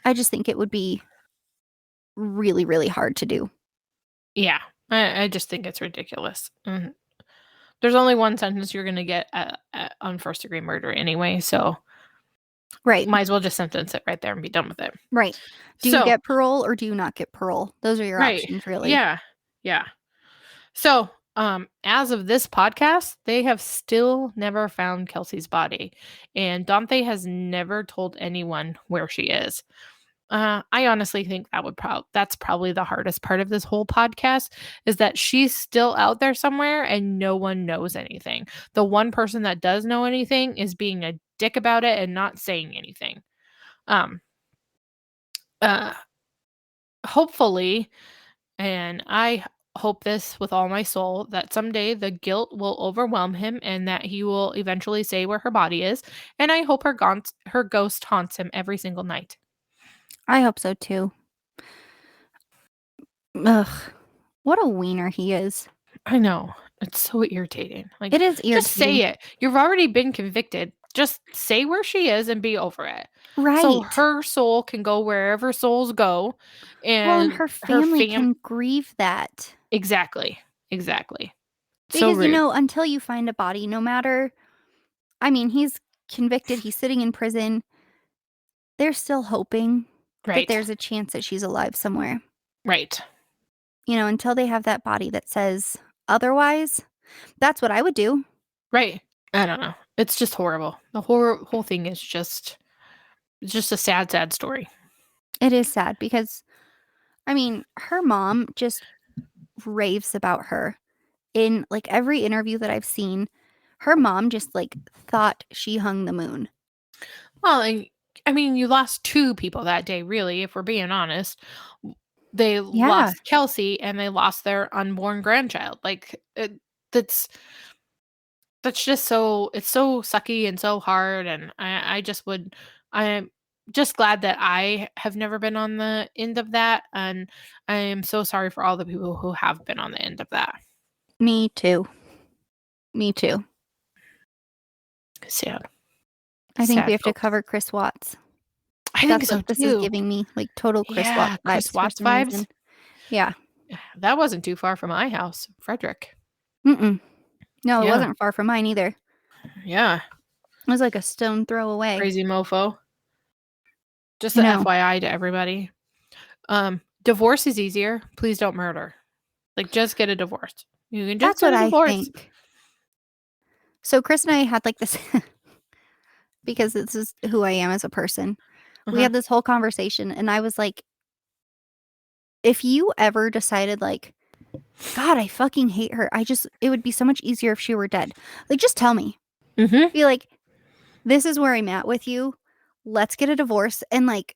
I just think it would be really, really hard to do. Yeah. I just think it's ridiculous. There's only one sentence you're gonna get on first-degree murder anyway, so Right, might as well just sentence it right there and be done with it. right. Do you So get parole or do you not get parole? Those are your right. options, really. Yeah. Yeah. So, as of this podcast, they have still never found Kelsey's body, and Dante has never told anyone where she is. I honestly think that's probably the hardest part of this whole podcast is that she's still out there somewhere and no one knows anything. The one person that does know anything is being a dick about it and not saying anything. Um, hopefully, and I hope this with all my soul, that someday the guilt will overwhelm him and that he will eventually say where her body is. And I hope her ghost haunts him every single night. I hope so too. Ugh. What a wiener he is. I know. It's so irritating. Like, It is just say irritating. it. You've already been convicted. Just say where she is and be over it. So Right. her soul can go wherever souls go. Well, and And her her family can grieve that. Exactly. Exactly. So Because, rude. until you find a body, no matter, I mean, he's convicted, he's sitting in prison. They're still hoping that Right. there's a chance that she's alive somewhere. Right. Until they have that body that says otherwise, that's what I would do. Right. I don't know. It's just horrible. The whole thing is just it's just a sad, sad story. It is sad because, I mean, her mom just raves about her. In, like, every interview that I've seen, her mom just, like, thought she hung the moon. Well, and I mean, you lost 2 people that day, really, if we're being honest. They Yeah. lost Kelsie and they lost their unborn grandchild. Like, that's that's just it's so sucky and so hard, and I'm just glad that I have never been on the end of that, and I am so sorry for all the people who have been on the end of that. Me too. Me too. Sad. I think we Sad have to folks. cover Chris Watts. I think That's so what this is too. giving me, like, total Chris Yeah, Watts Chris vibes for Watts some reason. vibes. Yeah. That wasn't too far from my house, Frederick. Mm-mm. No, it Yeah. wasn't far from mine either. Yeah. It was like a stone throw away. Crazy mofo. Just I a know. FYI to everybody. Divorce is easier. Please don't murder. Like, just get a divorce. You can just That's get what a I divorce. think. So Chris and I had, like, this because this is who I am as a person. We Uh-huh. had this whole conversation, and I was like, if you ever decided, like, God, I fucking hate her, it would be so much easier if she were dead. Like, just tell me. Mm-hmm. Be like, this is where I'm at with you. Let's get a divorce. And, like,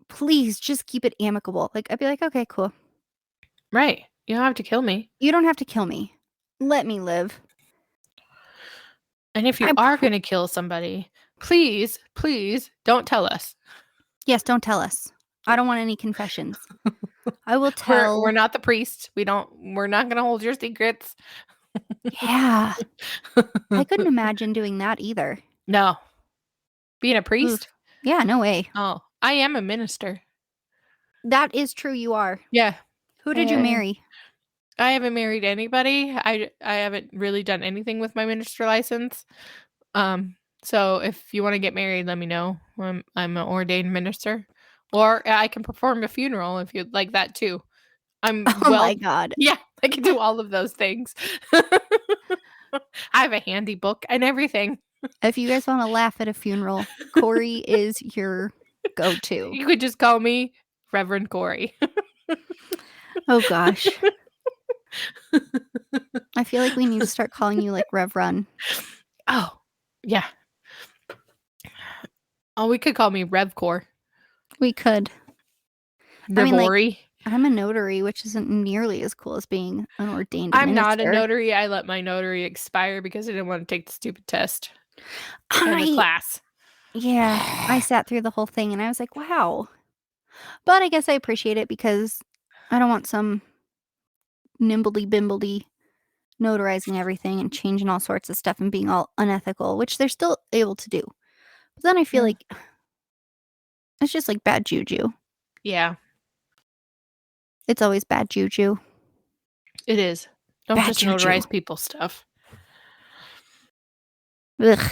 please just keep it amicable. Like, I'd be like, okay, cool. Right. You don't have to kill me. You don't have to kill me. Let me live. And if you are going to kill somebody, please, please don't tell us. Yes, don't tell us. I don't want any confessions. I will tell. We're not the priest. We're not going to hold your secrets. Yeah. I couldn't imagine doing that either. No. Being a priest? Oof. Yeah, no way. Oh, I am a minister. That is true, you are. Yeah. Who did you marry? I haven't married anybody. I haven't really done anything with my minister license. So if you want to get married, let me know. I'm an ordained minister, or I can perform a funeral if you'd like that too. Oh my God. Yeah, I can do all of those things. I have a handy book and everything. If you guys want to laugh at a funeral, Corey is your go-to. You could just call me Reverend Corey. Oh gosh. I feel like we need to start calling you like Rev Run. Oh, yeah. Oh, we could call me Revcore. We could. Revory. I'm a notary, which isn't nearly as cool as being an ordained I'm minister. not a notary. I let my notary expire because I didn't want to take the stupid test in the class. Yeah, I sat through the whole thing and I was like, wow. But I guess I appreciate it because I don't want some nimbledy-bimbledy notarizing everything and changing all sorts of stuff and being all unethical, which they're still able to do. But then I feel like it's just like bad juju. Yeah. It's always bad juju. It is. Don't Bad just juju. notarize people's stuff. Ugh.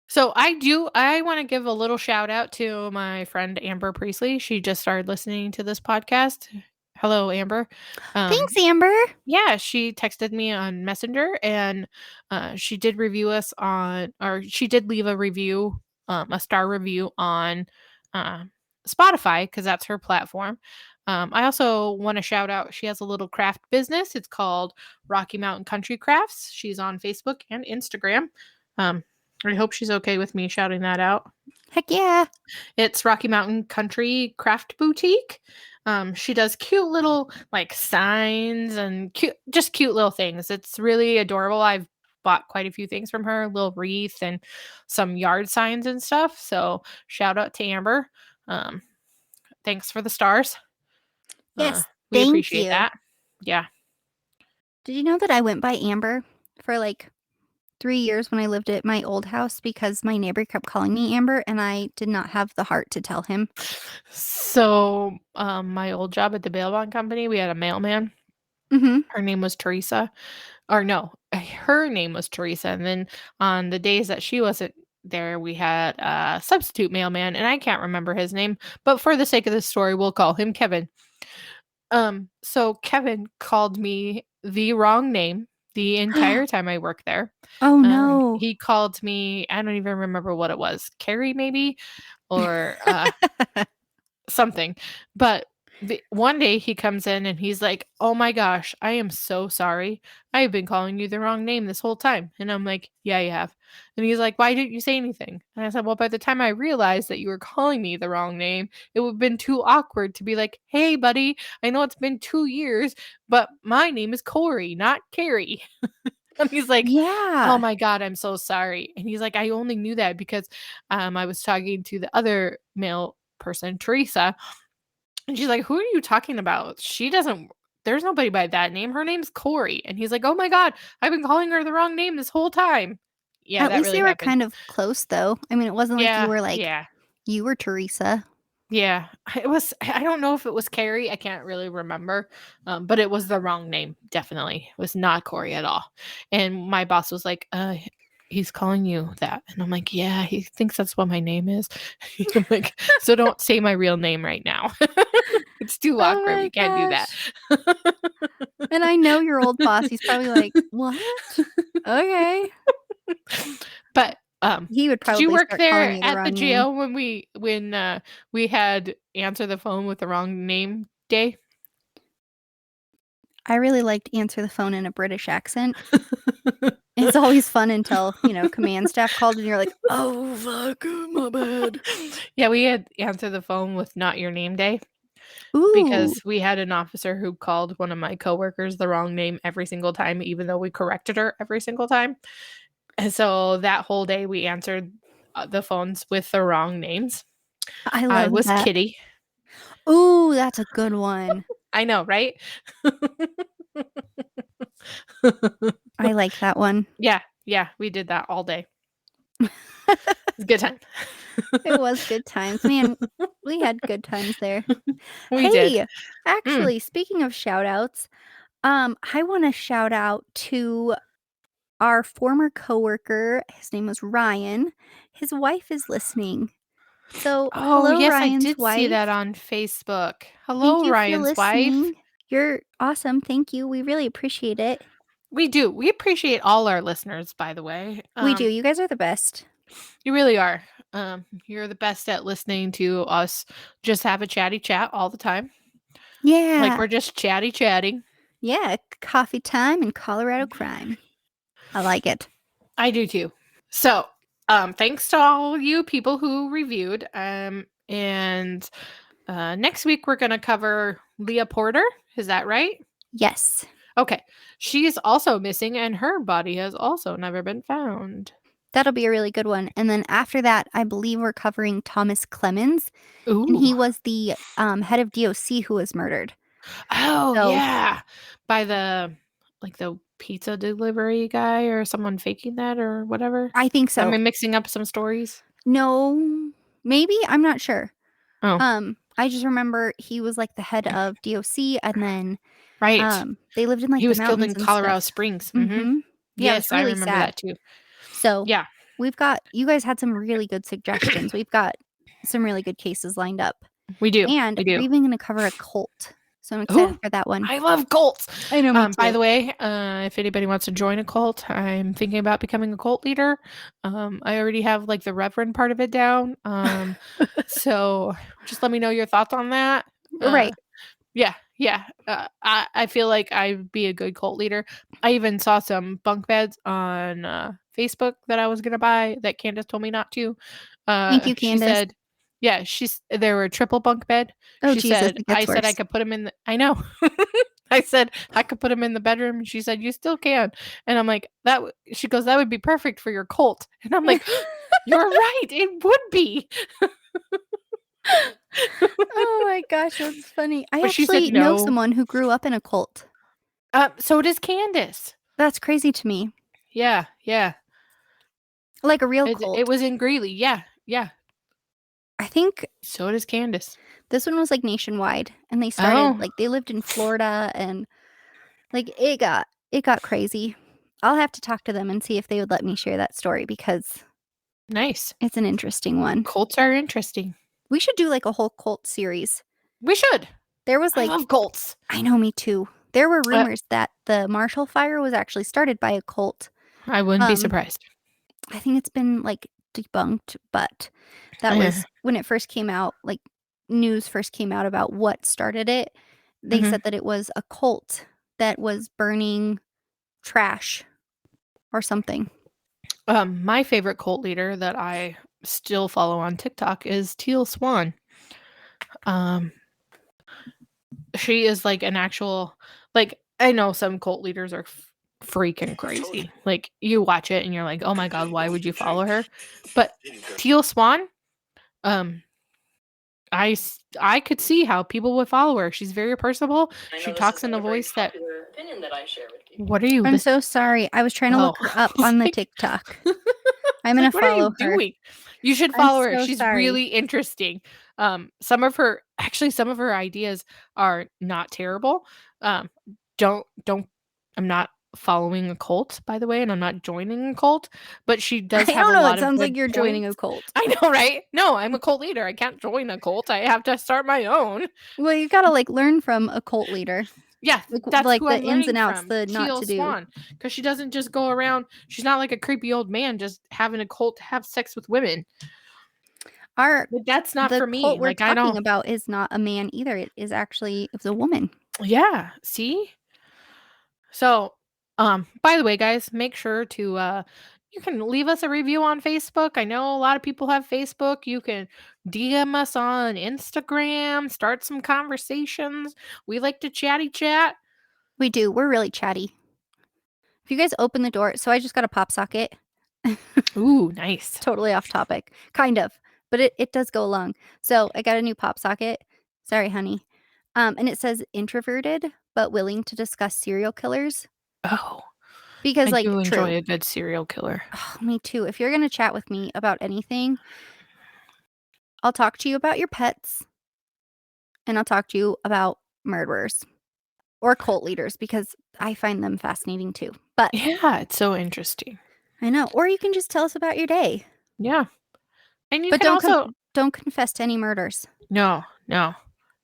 So I want to give a little shout out to my friend Amber Priestley. She just started listening to this podcast. Hello, Amber. Thanks, Amber. Yeah, she texted me on Messenger and she did review us she did leave a review, a star review on Spotify because that's her platform. I also want to shout out, she has a little craft business. It's called Rocky Mountain Country Crafts. She's on Facebook and Instagram. I hope she's okay with me shouting that out. Heck yeah. It's Rocky Mountain Country Craft Boutique. She does cute little like signs and cute little things. It's really adorable. I've bought quite a few things from her, a little wreath and some yard signs and stuff. So shout out to Amber. Um, thanks for the stars. Yes, We thank appreciate you. that. Yeah. Did you know that I went by Amber for like 3 years when I lived at my old house because my neighbor kept calling me Amber and I did not have the heart to tell him? So, my old job at the bail bond company, we had a mailman. Mm-hmm. Her name was Teresa. Or no, her name was Teresa. And then on the days that she wasn't there, we had a substitute mailman, and I can't remember his name, but for the sake of this story, we'll call him Kevin. So Kevin called me the wrong name the entire time I worked there. Oh no. He called me, I don't even remember what it was, Carrie maybe, or something. But one day he comes in and he's like, "Oh my gosh, I am so sorry. I have been calling you the wrong name this whole time." And I'm like, "Yeah, you have." And he's like, "Why didn't you say anything?" And I said, "Well, by the time I realized that you were calling me the wrong name, it would have been too awkward to be like, 'Hey, buddy, I know it's been 2 years, but my name is Corey, not Carrie.'" And he's like, "Oh Yeah. my god, I'm so sorry." And he's like, "I only knew that because I was talking to the other male person, Teresa, and she's like, "Who are you talking about? She doesn't there's nobody by that name. Her name's Corey." And he's like, "Oh my god, I've been calling her the wrong name this whole time." Yeah, At that least really they were happened. kind of close though. I mean, it wasn't like Yeah, yeah. you were Teresa. Yeah. I don't know if it was Carrie, I can't really remember, but it was the wrong name, definitely. It was not Corey at all. And my boss was like, he's calling you that." And I'm like, "Yeah, he thinks that's what my name is." I'm like, "So don't say my real name right now." It's too Oh awkward, my we can't do that. gosh. And I know your old boss, he's probably like, "What? Okay." But, He would did you probably work start calling there you the at the wrong name. jail when we had answer the phone with the wrong name day? I really liked answer the phone in a British accent. It's always fun until, command staff called and you're like, "Oh, fuck, my bad." Yeah, we had answer the phone with not your name day Ooh, because we had an officer who called one of my coworkers the wrong name every single time, even though we corrected her every single time. And so that whole day we answered the phones with the wrong names. I I love was that. Kitty. Ooh, that's a good one. I know, right? I like that one. Yeah, yeah, we did that all day. It's a good time. It was good times. Man, we had good times there. We did. Hey, Mm. actually, speaking of shout outs, I want to shout out to our former coworker. His name was Ryan. His wife is listening. So, Oh, hello, yes, I Ryan's did see that wife. on Facebook. Thank Hello, you for Ryan's wife. listening. You're awesome. Thank you. We really appreciate it. We do. We appreciate all our listeners, by the way. We do. You guys are the best. You really are. You're the best at listening to us just have a chatty chat all the time. Like Yeah. we're just chatting. Yeah. Coffee time and Colorado crime. I like it. I do too. So, thanks to all you people who reviewed. And next week we're gonna cover Leah Porter. Is that right? Yes. Okay. She is also missing, and her body has also never been found. That'll be a really good one. And then after that, I believe we're covering Thomas Clemens, and Ooh. he was the head of DOC who was murdered. Oh, So yeah. By the pizza delivery guy or someone faking that or whatever. I think Am so. I mixing up some stories? No, maybe I'm not sure. Oh, I just remember he was like the head of DOC, and then right. they lived in like He the was killed mountains in and Colorado stuff. Springs. Mhm. Mm-hmm. Yeah, it was Yes, I really remember sad. that too. So Yeah, we've got you guys had some really good suggestions. We've got some really good cases lined up. we do. And We we're do. even gonna cover a cult. So I'm excited Oh, for that one. I love cults. I know, me By too. the way, if anybody wants to join a cult, I'm thinking about becoming a cult leader. I already have like the reverend part of it down. So just let me know your thoughts on that. Uh, Right. yeah, Yeah. I feel like I'd be a good cult leader. I even saw some bunk beds on Facebook that I was gonna buy that Candace told me not to. Thank you, She Candace. said, yeah, they were a triple bunk bed. Oh, She Jesus, said, it I gets said I worse. could put them in the, I know. I said I could put them in the bedroom. She said you still can, and I'm like she goes, that would be perfect for your cult, and I'm like, you're right, it would be. Oh my gosh, that's funny. I But she said actually know no. someone who grew up in a cult. So does Candace. That's crazy to me. Yeah, yeah. Like a real It cult. was in Greeley. Yeah, yeah. I think So does Candace. this one was like nationwide, and they started Oh, like they lived in Florida, and like it got crazy. I'll have to talk to them and see if they would let me share that story because nice. it's an interesting one. Cults are interesting. We should do like a whole cult series. We should. There was I like love cults. I know, me too. There were Uh, rumors that the Marshall Fire was actually started by a cult. I wouldn't be surprised. I think it's been like debunked, but that was when it first came out, like news first came out about what started it. They Mhm. said that it was a cult that was burning trash or something. My favorite cult leader that I still follow on TikTok is Teal Swan. She is like an actual, like, I know some cult leaders are freaking crazy. Like, you watch it and you're like, oh my god, why would you follow her? But Teal Swan, um, I could see how people would follow her. She's very personable. She talks in a voice that. What are you? I'm so sorry. I was trying to Oh, look her up I was on the like, TikTok. it's I'm gonna like, what are follow you her. doing? You should I'm follow her. so She's sorry. really interesting. Some of her ideas are not terrible. Um, don't. I'm not following a cult, by the way, and I'm not joining a cult. But she does I have don't a know. It lot of sounds like good you're joining a points. cult. I know, right? No, I'm a cult leader. I can't join a cult. I have to start my own. Well, you gotta like learn from a cult leader. Yeah, that's Like who the I'm ins and learning outs, from, the not Teal to do. Swan, because she doesn't just go around. She's not like a creepy old man just having a cult to have sex with women. But that's not The for cult me. we're Like, I talking don't. about is not a man either. It was a woman. Yeah. See. So, by the way, guys, make sure to you can leave us a review on Facebook. I know a lot of people have Facebook. You can DM us on Instagram, start some conversations. We like to chatty chat. We do. We're really chatty. If you guys open the door, so I just got a pop socket. Ooh, nice. Totally off topic. Kind of. But it does go along. So I got a new pop socket. Sorry, honey. And it says introverted, but willing to discuss serial killers. Oh, Because I like do true. enjoy a good serial killer. Oh, me too. If you're gonna chat with me about anything, I'll talk to you about your pets and I'll talk to you about murderers or cult leaders because I find them fascinating too. But Yeah, it's so interesting. I know. Or you can just tell us about your day. Yeah. And you But can also don't confess to any murders. no,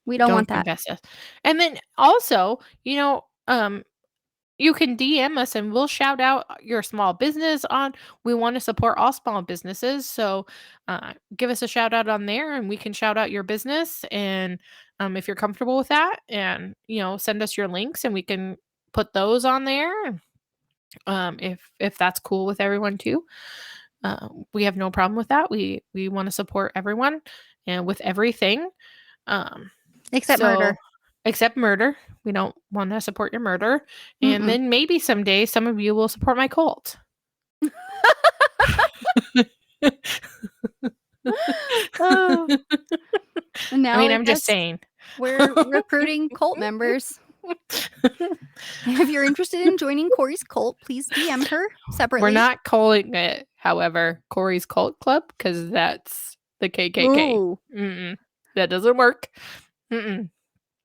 We don't want don't that. confess us. And then also, you can DM us and we'll shout out your small business on. We want to support all small businesses. So give us a shout out on there and we can shout out your business. And if you're comfortable with that, and, send us your links and we can put those on there. If that's cool with everyone too. We have no problem with that. We want to support everyone and with everything. Except So murder. except murder. We don't want to support your murder. And Mm-mm. then maybe someday some of you will support my cult. Oh, and I now mean, I I'm just guess saying. we're recruiting cult members. If you're interested in joining Corey's cult, please DM her separately. We're not calling it, however, Corey's Cult Club because that's the KKK. Ooh. Mm-mm. That doesn't work. Mm-mm.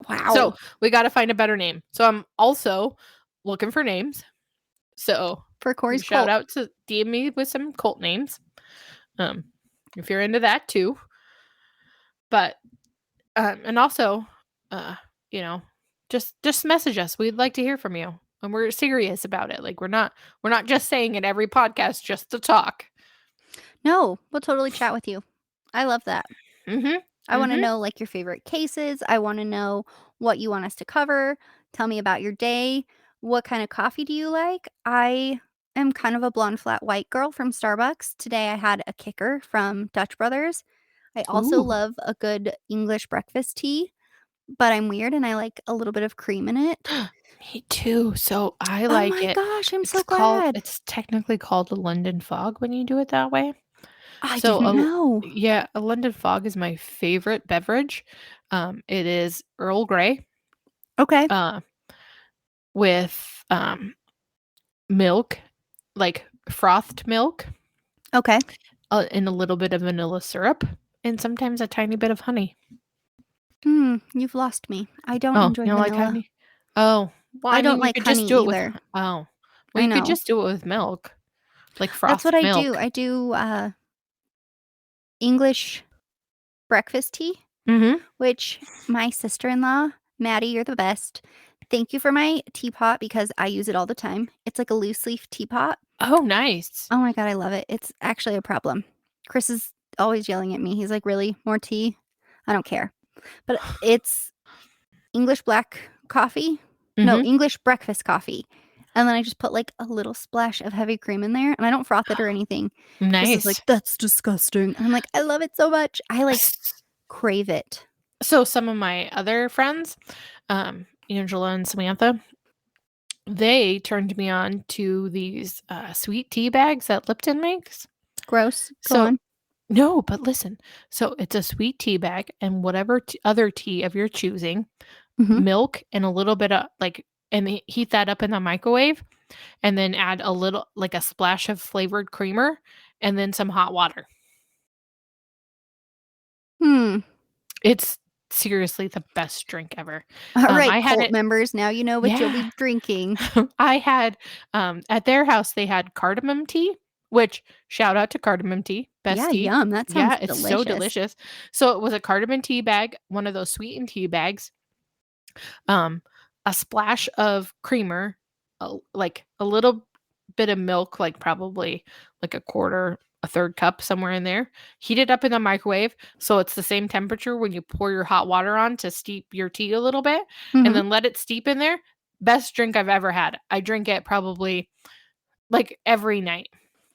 Wow. So we got to find a better name. So I'm also looking for names. So For Corey's shout cult. out to DM me with some cult names. If you're into that too. But and also, you know, just message us. We'd like to hear from you. And we're serious about it. Like we're not just saying it every podcast just to talk. No, we'll totally chat with you. I love that. Mm-hmm. I want to know like your favorite cases. I want to know what you want us to cover. Tell me about your day. What kind of coffee do you like? I am kind of a blonde flat white girl from Starbucks. Today I had a kicker from Dutch Brothers. I also Ooh. love a good English breakfast tea, but I'm weird and I like a little bit of cream in it. Me too. So I Oh like my it. gosh, I'm so glad. It's technically called a London fog when you do it that way. I So didn't know. yeah, a London fog is my favorite beverage. It is Earl Grey, Okay. uh, with milk, like frothed milk, Okay. and a little bit of vanilla syrup, and sometimes a tiny bit of honey. You've lost me. I don't Oh, enjoy you don't like vanilla. honey? Oh, well, I I don't mean, you like could just honey do it with either. oh, well, I you could know. just do it with milk, like That's what frothed I do. milk. I do English breakfast tea, Mhm. which my sister-in-law, Maddie, you're the best. Thank you for my teapot because I use it all the time. It's like a loose leaf teapot. Oh, nice. Oh my god, I love it. It's actually a problem. Chris is always yelling at me. He's like, "Really? More tea?" I don't care. But it's English black coffee. No, Mhm. English breakfast coffee. And then I just put like a little splash of heavy cream in there and I don't froth it or anything. Chris is like, Nice. "That's disgusting." And I'm like, "I love it so much." I like S crave it. So some of my other friends, Angela and Samantha, they turned me on to these, sweet tea bags that Lipton makes. Gross. Go So on. no, but listen. So it's a sweet tea bag and whatever other tea of your choosing, Mhm. milk and a little bit of like and heat that up in the microwave and then add a little like a splash of flavored creamer and then some hot water. Hmm. It's seriously the best drink ever. All right, I had cult it members, now you know what you'll yeah. be drinking. I had, at their house, they had cardamom tea, which shout out to cardamom tea, best Yeah, tea. yum. That sounds Yeah, it's so delicious. delicious. So it was a cardamom tea bag, one of those sweetened tea bags, um, a splash of creamer, like a little bit of milk, like probably like a quarter, a third cup somewhere in there. Heat it up in the microwave so it's the same temperature when you pour your hot water on to steep your tea a little bit, and Mhm. then let it steep in there. Best drink I've ever had. I drink it probably like every night.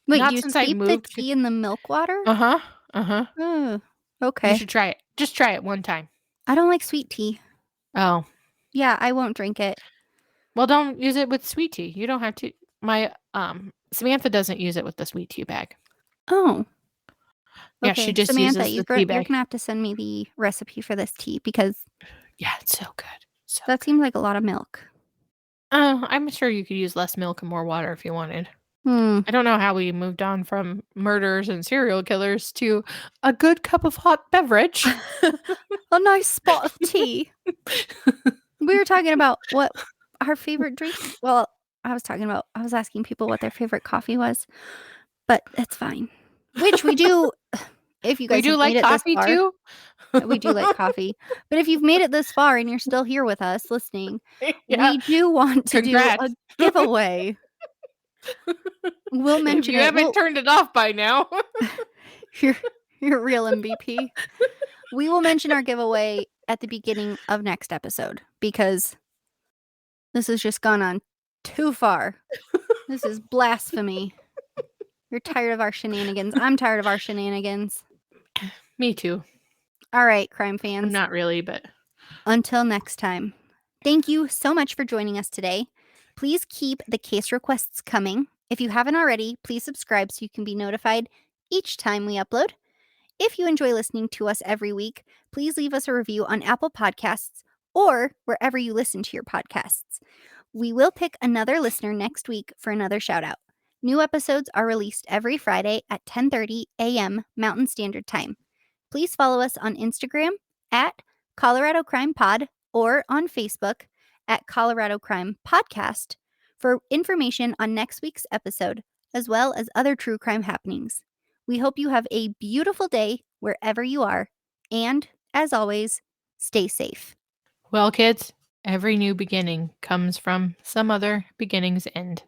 Wait, Not you since I steep the moved. tea in the milk water? Uh-huh. Uh-huh. Oh, You okay. should try it. Just try it one time. I don't like sweet tea. Oh. Yeah, I won't drink it. Well, don't use it with sweet tea. You don't have to. My Samantha doesn't use it with the sweet tea bag. Oh, Yeah, she okay. just Samantha, uses the tea you're bag. gonna have to send me the recipe for this tea because Yeah, it's so good. So that good. seems like a lot of milk. I'm sure you could use less milk and more water if you wanted. Hmm. I don't know how we moved on from murderers and serial killers to a good cup of hot beverage. A nice spot of tea. We were talking about what our favorite drink. Well, I was asking people what their favorite coffee was, but that's fine. Which we do if you We guys do have made like it this coffee far. too. We do like coffee. But if you've made it this far and you're still here with us listening, Yeah, we do want to do a congrats. giveaway. We'll If mention you it. haven't turned it off by now. You're you're a real MVP. We will mention our giveaway at the beginning of next episode because this has just gone on too far. This is blasphemy. You're tired of our shenanigans. I'm tired of our shenanigans. Me too. All right, crime I'm fans. not really, but Until next time. Thank you so much for joining us today. Please keep the case requests coming. If you haven't already, please subscribe so you can be notified each time we upload. If you enjoy listening to us every week, please leave us a review on Apple Podcasts or wherever you listen to your podcasts. We will pick another listener next week for another shout out. New episodes are released every Friday at 10:30 a.m. Mountain Standard Time. Please follow us on Instagram at Colorado Crime Pod or on Facebook at Colorado Crime Podcast for information on next week's episode, as well as other true crime happenings. We hope you have a beautiful day wherever you are, and as always, stay safe. well, kids, every new beginning comes from some other beginning's end.